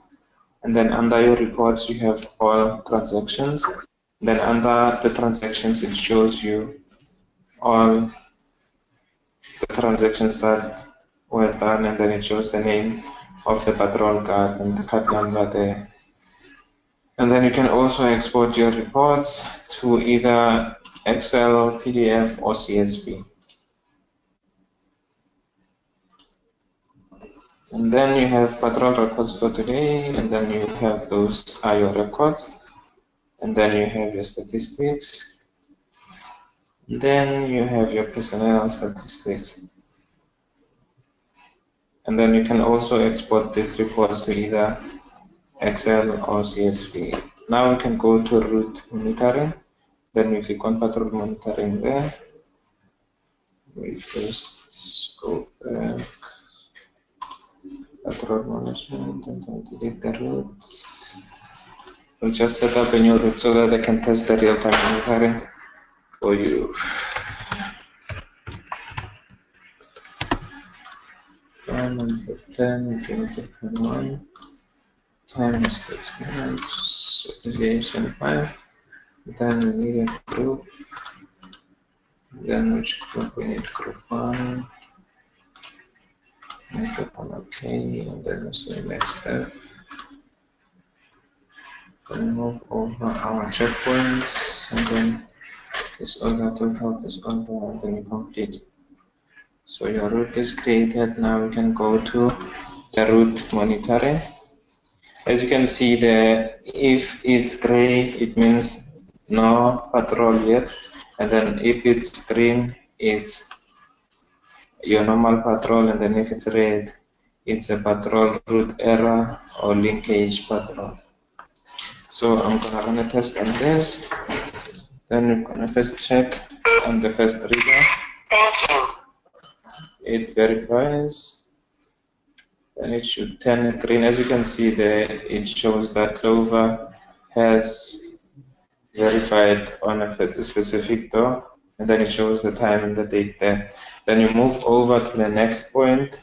And then under your reports, you have all transactions. Then under the transactions, it shows you all the transactions that were done, and then it shows the name of the patrol guard and the card number there. And then you can also export your reports to either Excel, PDF, or CSV. And then you have patrol records for today, and then you have those are your records. And then you have your statistics. And then you have your personnel statistics. And then you can also export these reports to either Excel or CSV. Now we can go to route monitoring. Then we click on patrol monitoring there. We first go back. Patrol management, and then delete the route. We'll just set up a new route so that I can test the real-time monitoring for you. Number 10, 21, time is 6 minutes, certification 5, then we need a group, then which group we need? Group 1, click on OK, and then we say next step. Then move over our checkpoints, and then disorder, total disorder, and then you complete. So your route is created. Now we can go to the route monitoring. As you can see there, if it's gray, it means no patrol yet. And then if it's green, it's your normal patrol. And then if it's red, it's a patrol route error or linkage patrol. So I'm gonna run a test on this. Then we're gonna first check on the first reader. Thank you. It verifies, then it should turn green. As you can see there, it shows that Clover has verified on if it's a specific door, and then it shows the time and the date there. Then you move over to the next point.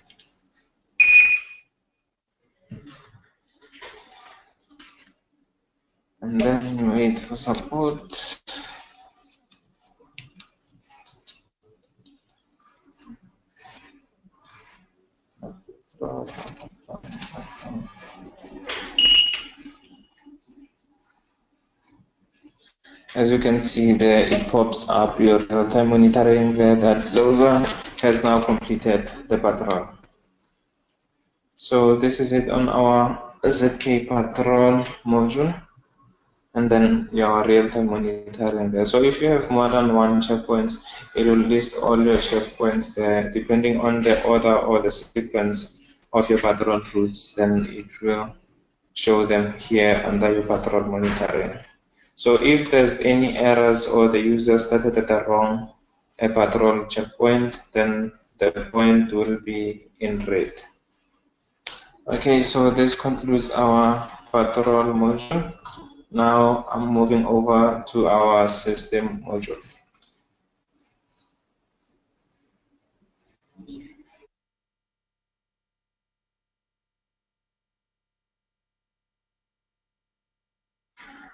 And then you wait for support. As you can see there, it pops up your real-time monitoring there that Lover has now completed the patrol. So this is it on our ZK patrol module, and then your real-time monitoring there. So if you have more than one checkpoint, it will list all your checkpoints there, depending on the order or the sequence of your patrol routes, then it will show them here under your patrol monitoring. So if there's any errors or the user started at the wrong patrol checkpoint, then the point will be in red. Okay, so this concludes our patrol module. Now I'm moving over to our system module.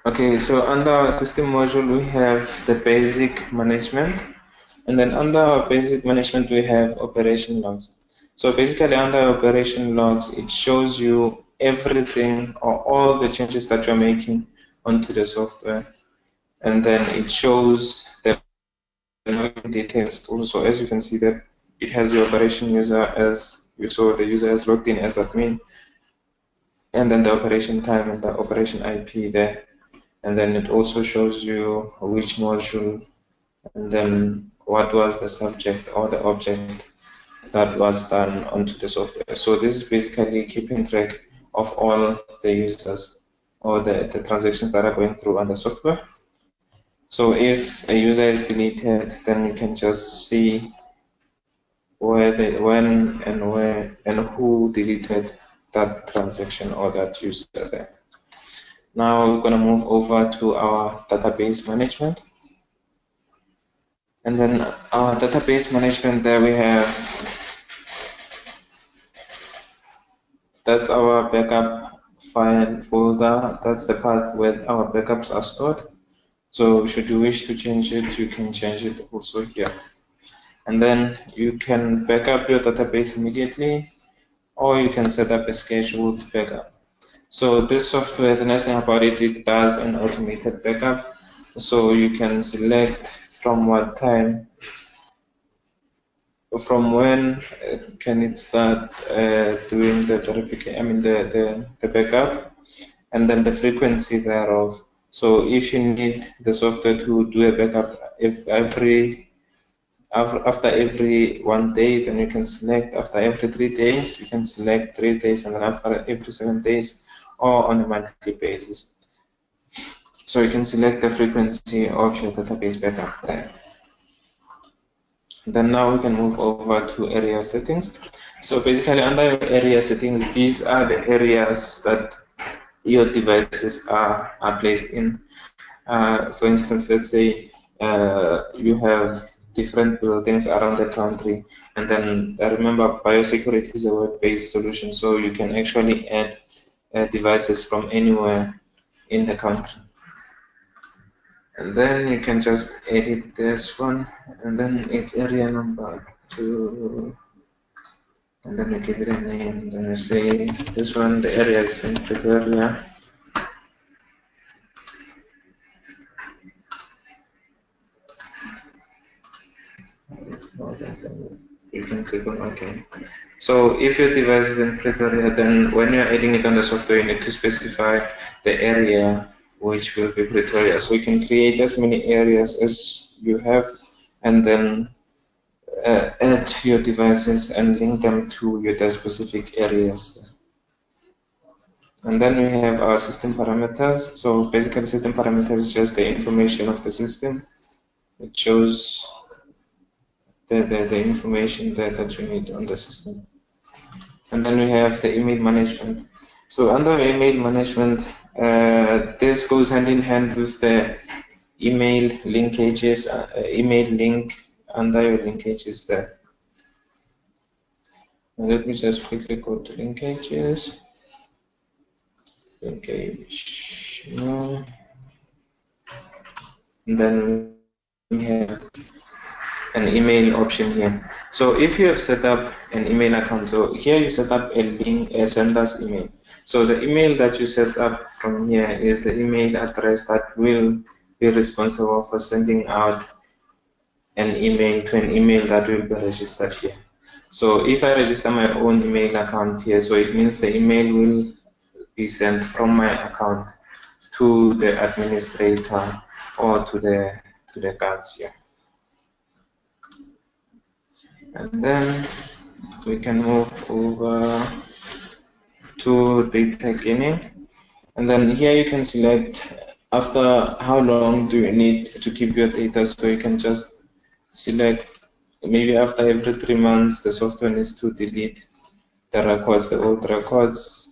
Okay, so under our system module, we have the basic management. And then under our basic management, we have operation logs. So basically under operation logs, it shows you everything or all the changes that you're making onto the software. And then it shows the details also. As you can see that it has the operation user as you saw, the user has logged in as admin. And then the operation time and the operation IP there. And then it also shows you which module and then what was the subject or the object that was done onto the software. So this is basically keeping track of all the users or the transactions that are going through on the software. So if a user is deleted, then you can just see when and where and who deleted that transaction or that user there. Now we're going to move over to our database management. And then our database management, there we have, that's our backup file folder. That's the part where our backups are stored. So should you wish to change it, you can change it also here. And then you can back up your database immediately, or you can set up a scheduled backup. So this software, the nice thing about it, it does an automated backup. So you can select from what time, from when can it start doing the verification, I mean the backup, and then the frequency thereof. So if you need the software to do a backup after every 1 day, then you can select after every 3 days, you can select 3 days, and then after every 7 days, or on a monthly basis. So you can select the frequency of your database backup there. Then now we can move over to area settings. So basically under your area settings, these are the areas that your devices are placed in. For instance, let's say you have different buildings around the country, and then remember biosecurity is a web-based solution, so you can actually add devices from anywhere in the country. And then you can just edit this one, and then it's area number 2, and then you give it a name. Then you say this one, the area is in Pretoria. You can click on OK. So if your device is in Pretoria, then when you're adding it on the software, you need to specify the area which will be Pretoria. So you can create as many areas as you have, and then add your devices and link them to your specific areas. And then we have our system parameters. So basically, system parameters is just the information of the system. It shows the information that you need on the system. And then we have the email management. So under email management, This goes hand in hand with the email linkages, email link under your linkages there. Now let me just quickly go to linkages. Linkage, no. And then we have an email option here. So if you have set up an email account, so here you set up a link, a sender's email. So the email that you set up from here is the email address that will be responsible for sending out an email to an email that will be registered here. So if I register my own email account here, so it means the email will be sent from my account to the administrator or to the guards here. And then we can move over to data cleaning. And then here you can select after how long do you need to keep your data. So you can just select maybe after every 3 months the software needs to delete the records, the old records,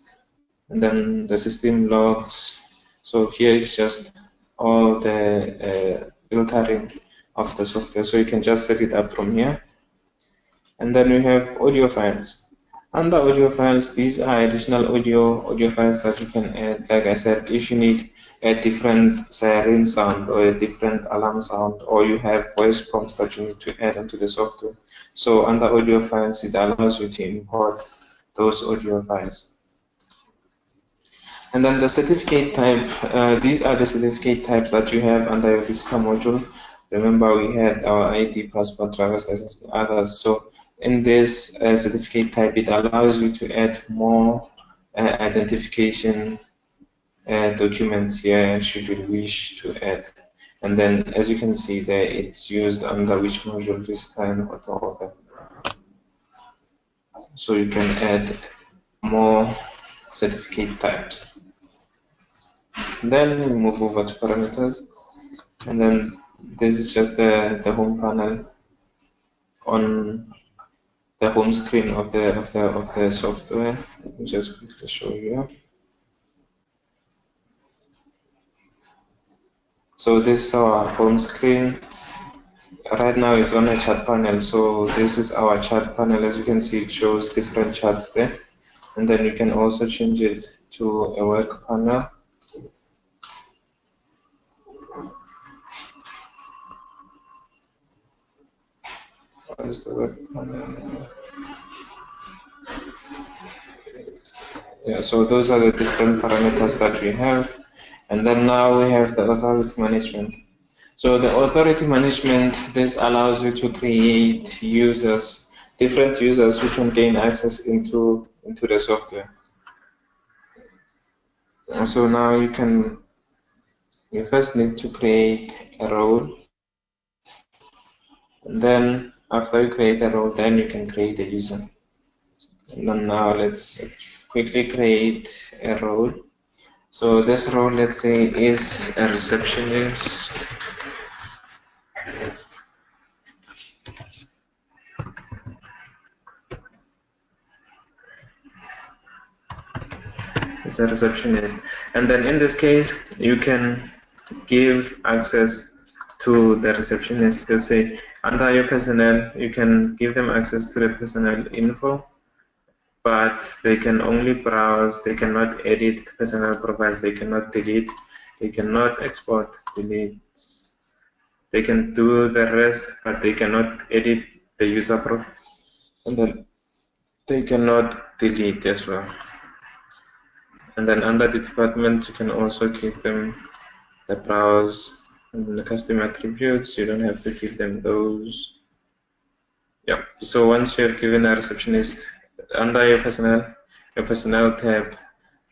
and then the system logs. So here is just all the filtering of the software. So you can just set it up from here. And then we have audio files. Under audio files, these are additional audio files that you can add. Like I said, if you need a different siren sound or a different alarm sound, or you have voice prompts that you need to add into the software. So under audio files, it allows you to import those audio files. And then the certificate type, these are the certificate types that you have under your visitor module. Remember, we had our ID, passport, driver's license, and others. So in this certificate type, it allows you to add more identification documents here should you wish to add. And then, as you can see there, it's used under which module, visitor and author. So you can add more certificate types. Then we move over to parameters, and then this is just the home panel on the home screen of the software. Let me just quickly show you. So this is our home screen. Right now it's on a chat panel. So this is our chat panel. As you can see, it shows different chats there, and then you can also change it to a work panel. What is the work panel? Yeah, so those are the different parameters that we have. And then now we have the authority management. So the authority management, this allows you to create users, different users who can gain access into the software. And so now you first need to create a role. And then after you create a role, then you can create a user. And then now let's quickly create a role. So this role, let's say, is a receptionist. It's a receptionist. And then in this case, you can give access to the receptionist. Let's say under your personnel, you can give them access to the personnel info, but they can only browse, they cannot edit personnel profiles, they cannot delete, they cannot export, delete. They can do the rest, but they cannot edit the user profile, and then they cannot delete as well. And then under the department, you can also give them the browse and the custom attributes. You don't have to give them those. Yeah. So once you're given a receptionist, under your personnel tab,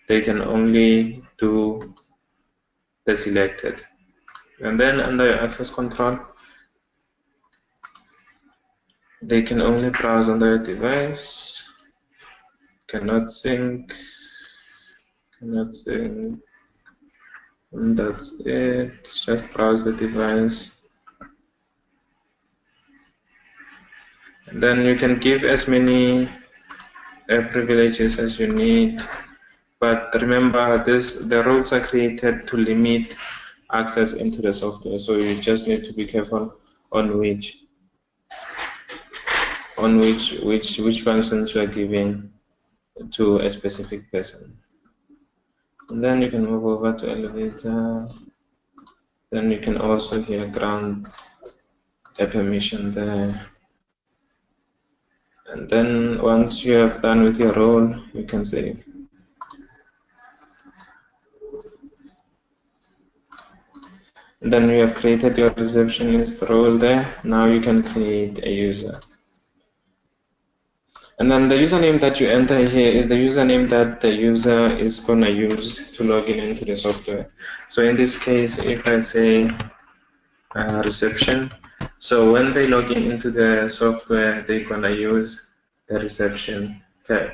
they can only do the selected. And then under your access control, they can only browse on their device, cannot sync, and that's it. Just browse the device. And then you can give as many privileges as you need. But remember, the roles are created to limit access into the software. So you just need to be careful on which functions you are giving to a specific person. And then you can move over to elevator. Then you can also here grant a permission there. And then once you have done with your role, you can save. And then you have created your receptionist role there. Now you can create a user. And then the username that you enter here is the username that the user is going to use to log in into the software. So in this case, if I say reception, so when they log in into the software, they're going to use the reception tab.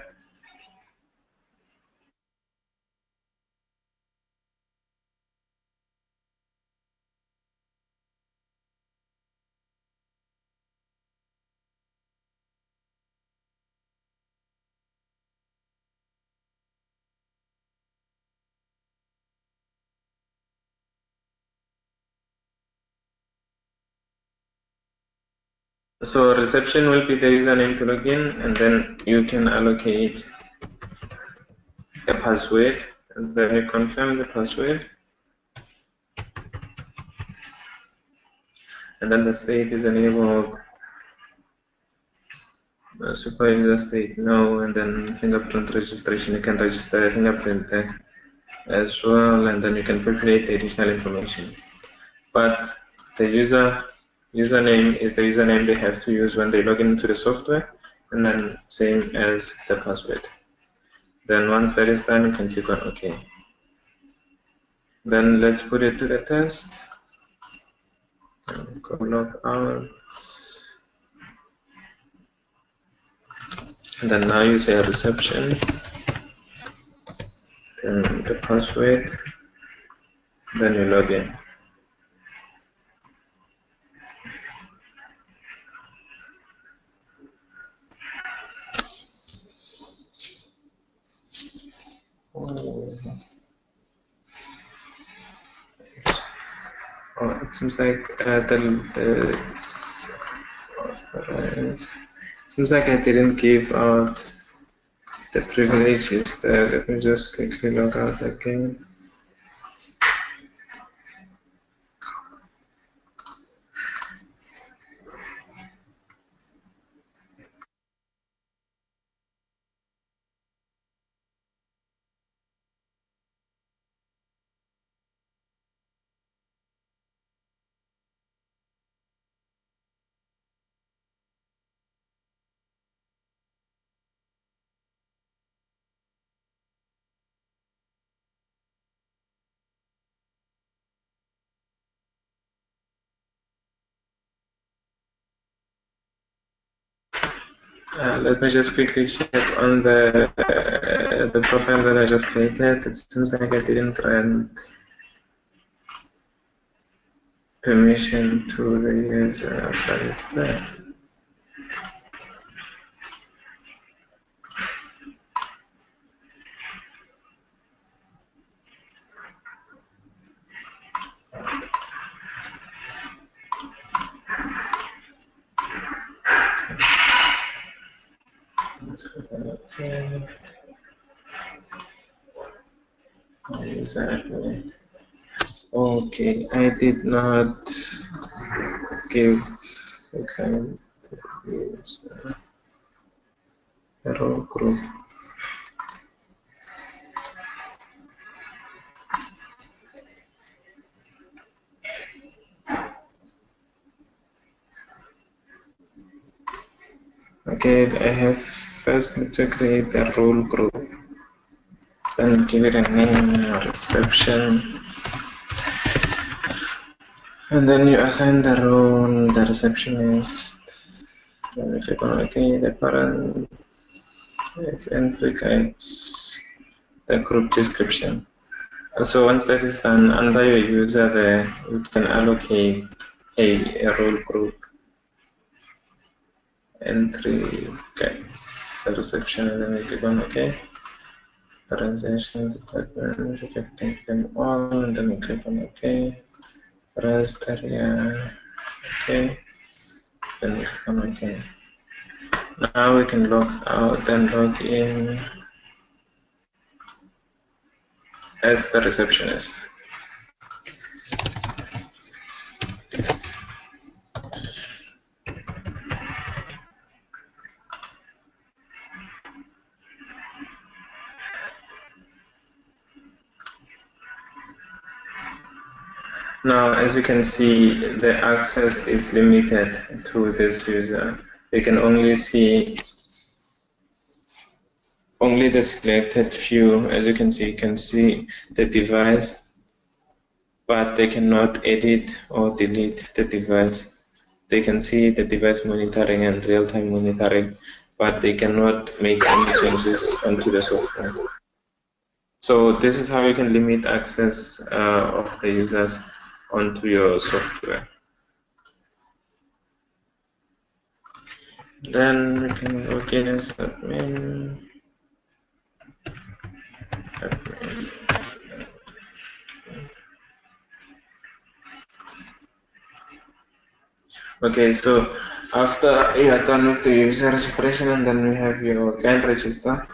So reception will be the username to log in, and then you can allocate a password, and then you confirm the password, and then the state is enabled, super user state no, and then fingerprint registration. You can register a fingerprint there as well, and then you can populate the additional information. But the username is the username they have to use when they log into the software, and then same as the password. Then once that is done, you can click on OK. Then let's put it to the test. Go log out. And then now you say reception. Then the password. Then you log in. Oh, it seems like seems like I didn't give out the privileges there. Let me just quickly log out again. Let me just quickly check on the profile that I just created. It seems like I didn't grant permission to the user, but it's there. Exactly. Okay, I did not give the kind of user a role group. Okay, I have first to create a role group, then give it a name, reception, and then you assign the role, the receptionist. Then we click on OK, the parent, its entry guides, the group description. So once that is done, under your user there, you can allocate a role group. Entry guides, the reception, and then you click on OK. Transaction department, you can take them all, and then you click on OK. Rest area, OK. Then you click on OK. Now we can log out and log in as the receptionist. Now, as you can see, the access is limited to this user. You can only see only the selected few. As you can see the device, but they cannot edit or delete the device. They can see the device monitoring and real-time monitoring, but they cannot make any changes onto the software. So this is how you can limit access of the users onto your software. Then we can log in as admin. Okay, so after you are done with the user registration, and then we have your client register.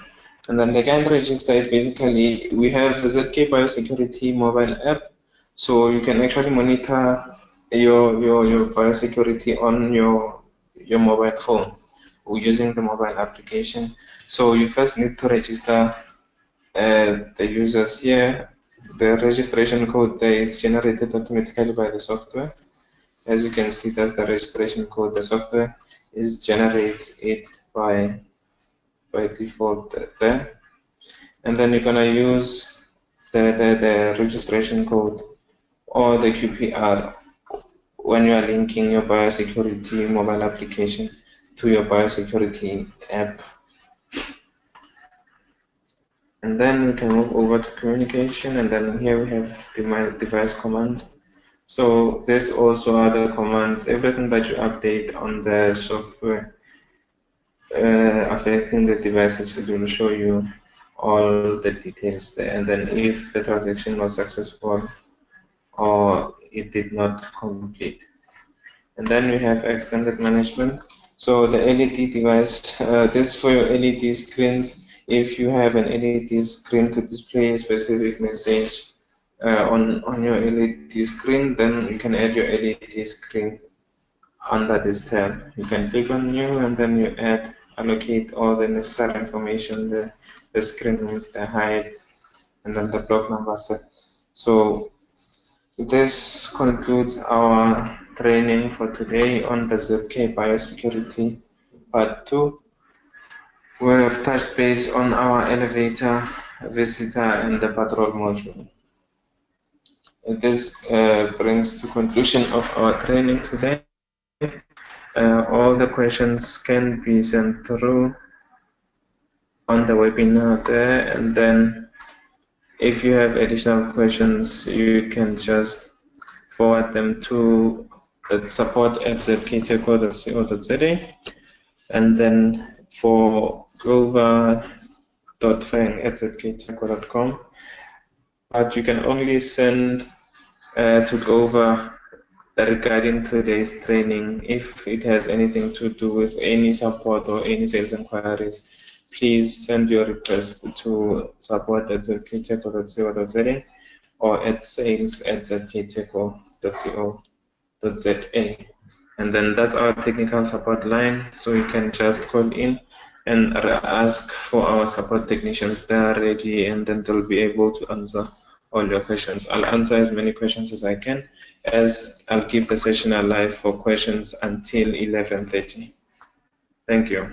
And then the client register is basically, we have the ZKBiosecurity mobile app, so you can actually monitor your biosecurity on your mobile phone using the mobile application. So you first need to register the users here. The registration code there is generated automatically by the software. As you can see, that's the registration code. The software generates it by default there. And then you're gonna use the registration code or the QPR when you are linking your biosecurity mobile application to your biosecurity app. And then we can move over to communication, and then here we have the device commands. So this also are the commands, everything that you update on the software affecting the devices, it will show you all the details there. And then if the transaction was successful or it did not complete. And then we have extended management. So the LED device, this for your LED screens. If you have an LED screen to display a specific message on your LED screen, then you can add your LED screen under this tab. You can click on new, and then you allocate all the necessary information, the screen width, the height, and then the block number set. So this concludes our training for today on the ZK Biosecurity Part 2. We have touched base on our elevator, visitor, and the patrol module. This brings to conclusion of our training today. All the questions can be sent through on the webinar there, and then if you have additional questions, you can just forward them to the support@ZKTeco.co.za, and then for grover.fang@ZKTeco.com. But you can only send to Grover regarding today's training if it has anything to do with any support or any sales inquiries. Please send your request to support@ZKTeco.co.za or at sales@ZKTeco.co.za. And then that's our technical support line, so you can just call in and ask for our support technicians. They are ready, and then they'll be able to answer all your questions. I'll answer as many questions as I can, as I'll keep the session alive for questions until 11:30. Thank you.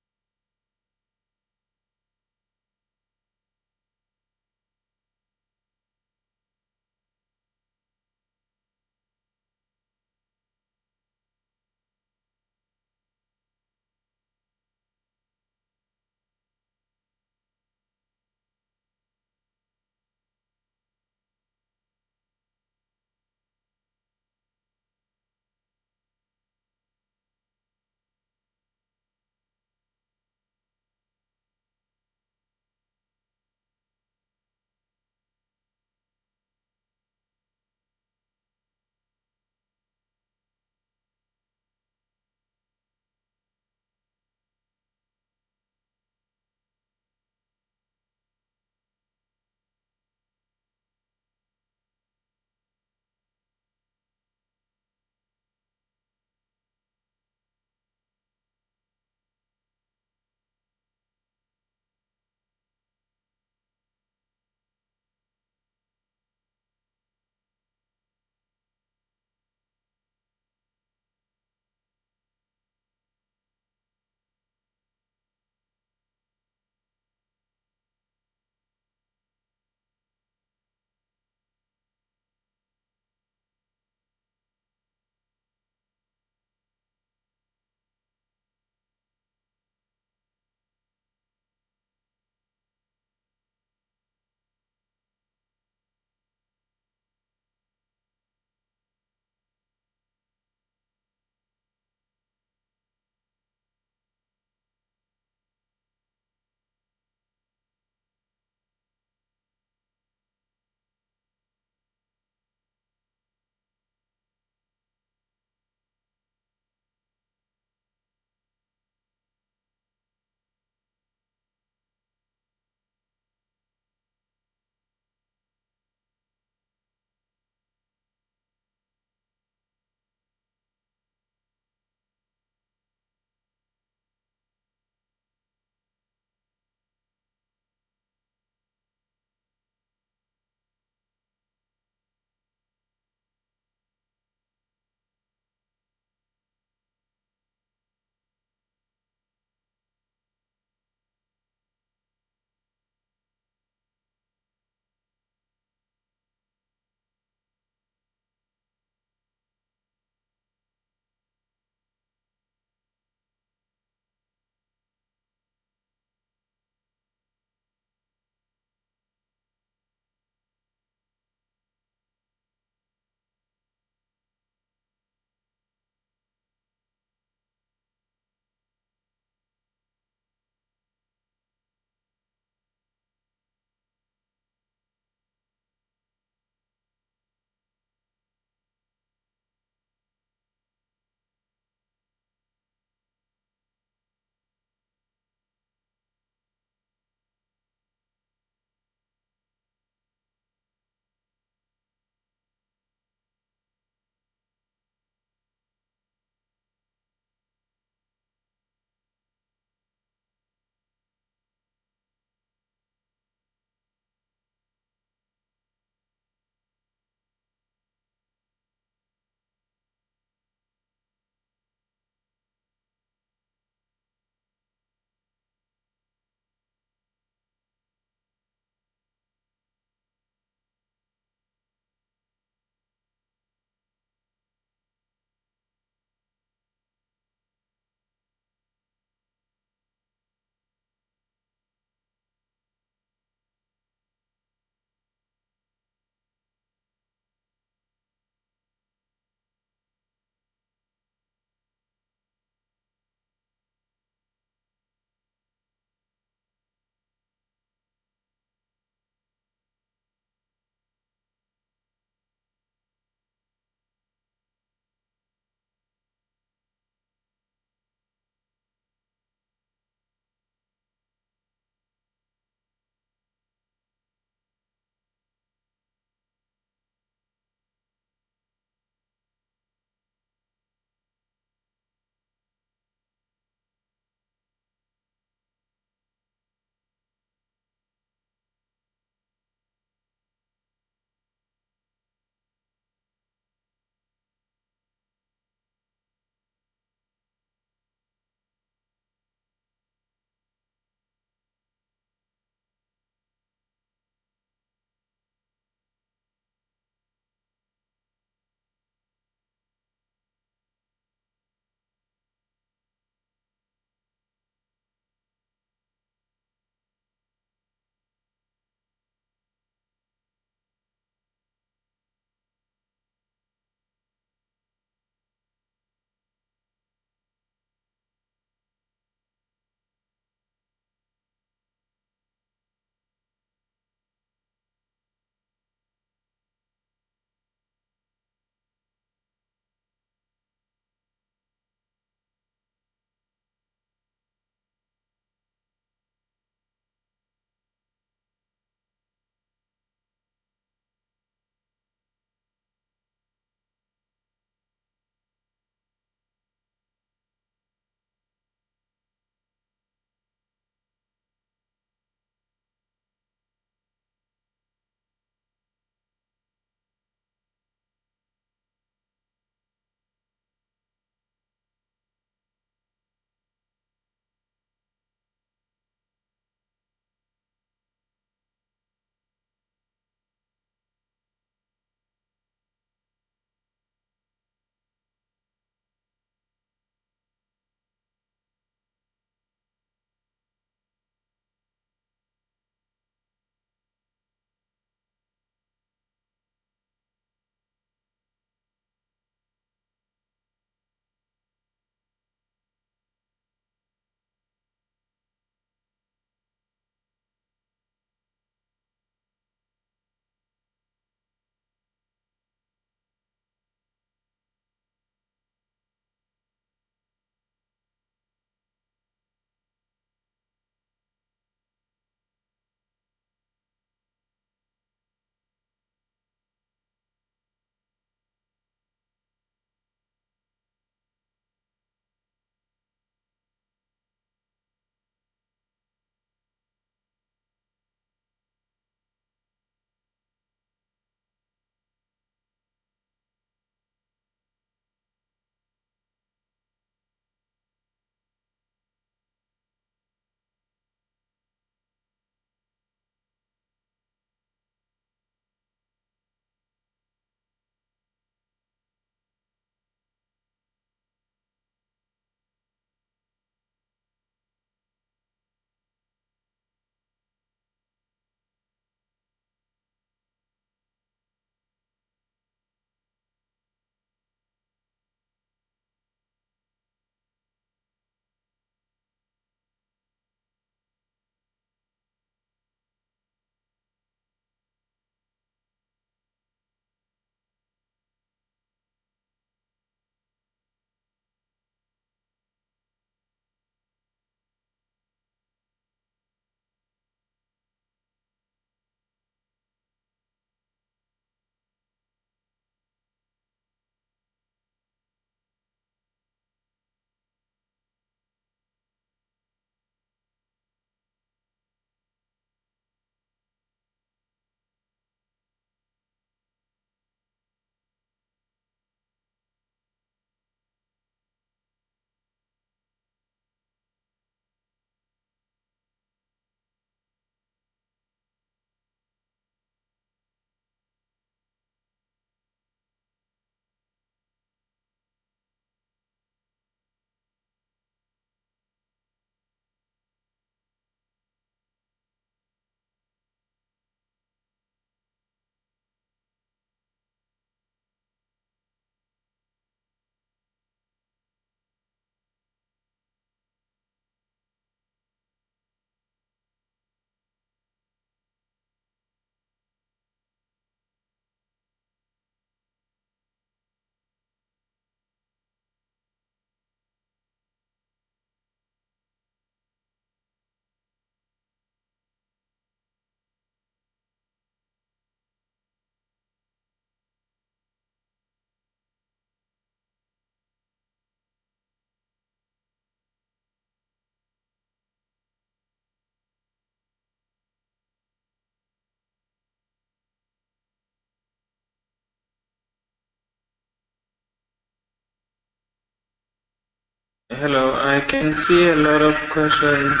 Hello, I can see a lot of questions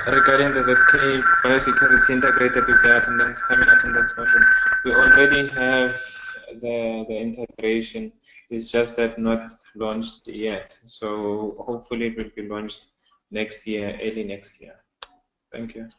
regarding the ZK biosecurity integrated with the attendance, coming attendance version. We already have the integration. It's just that not launched yet. So hopefully it will be launched next year, early next year. Thank you.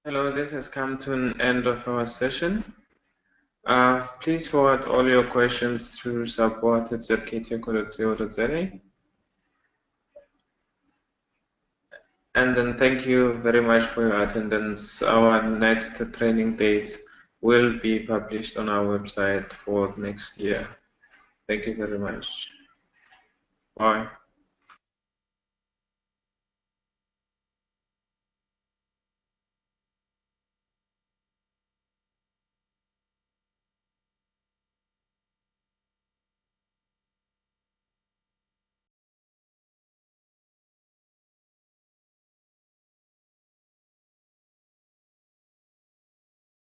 Hello, this has come to an end of our session. Please forward all your questions to support@zkteco.co.za. And then thank you very much for your attendance. Our next training dates will be published on our website for next year. Thank you very much. Bye.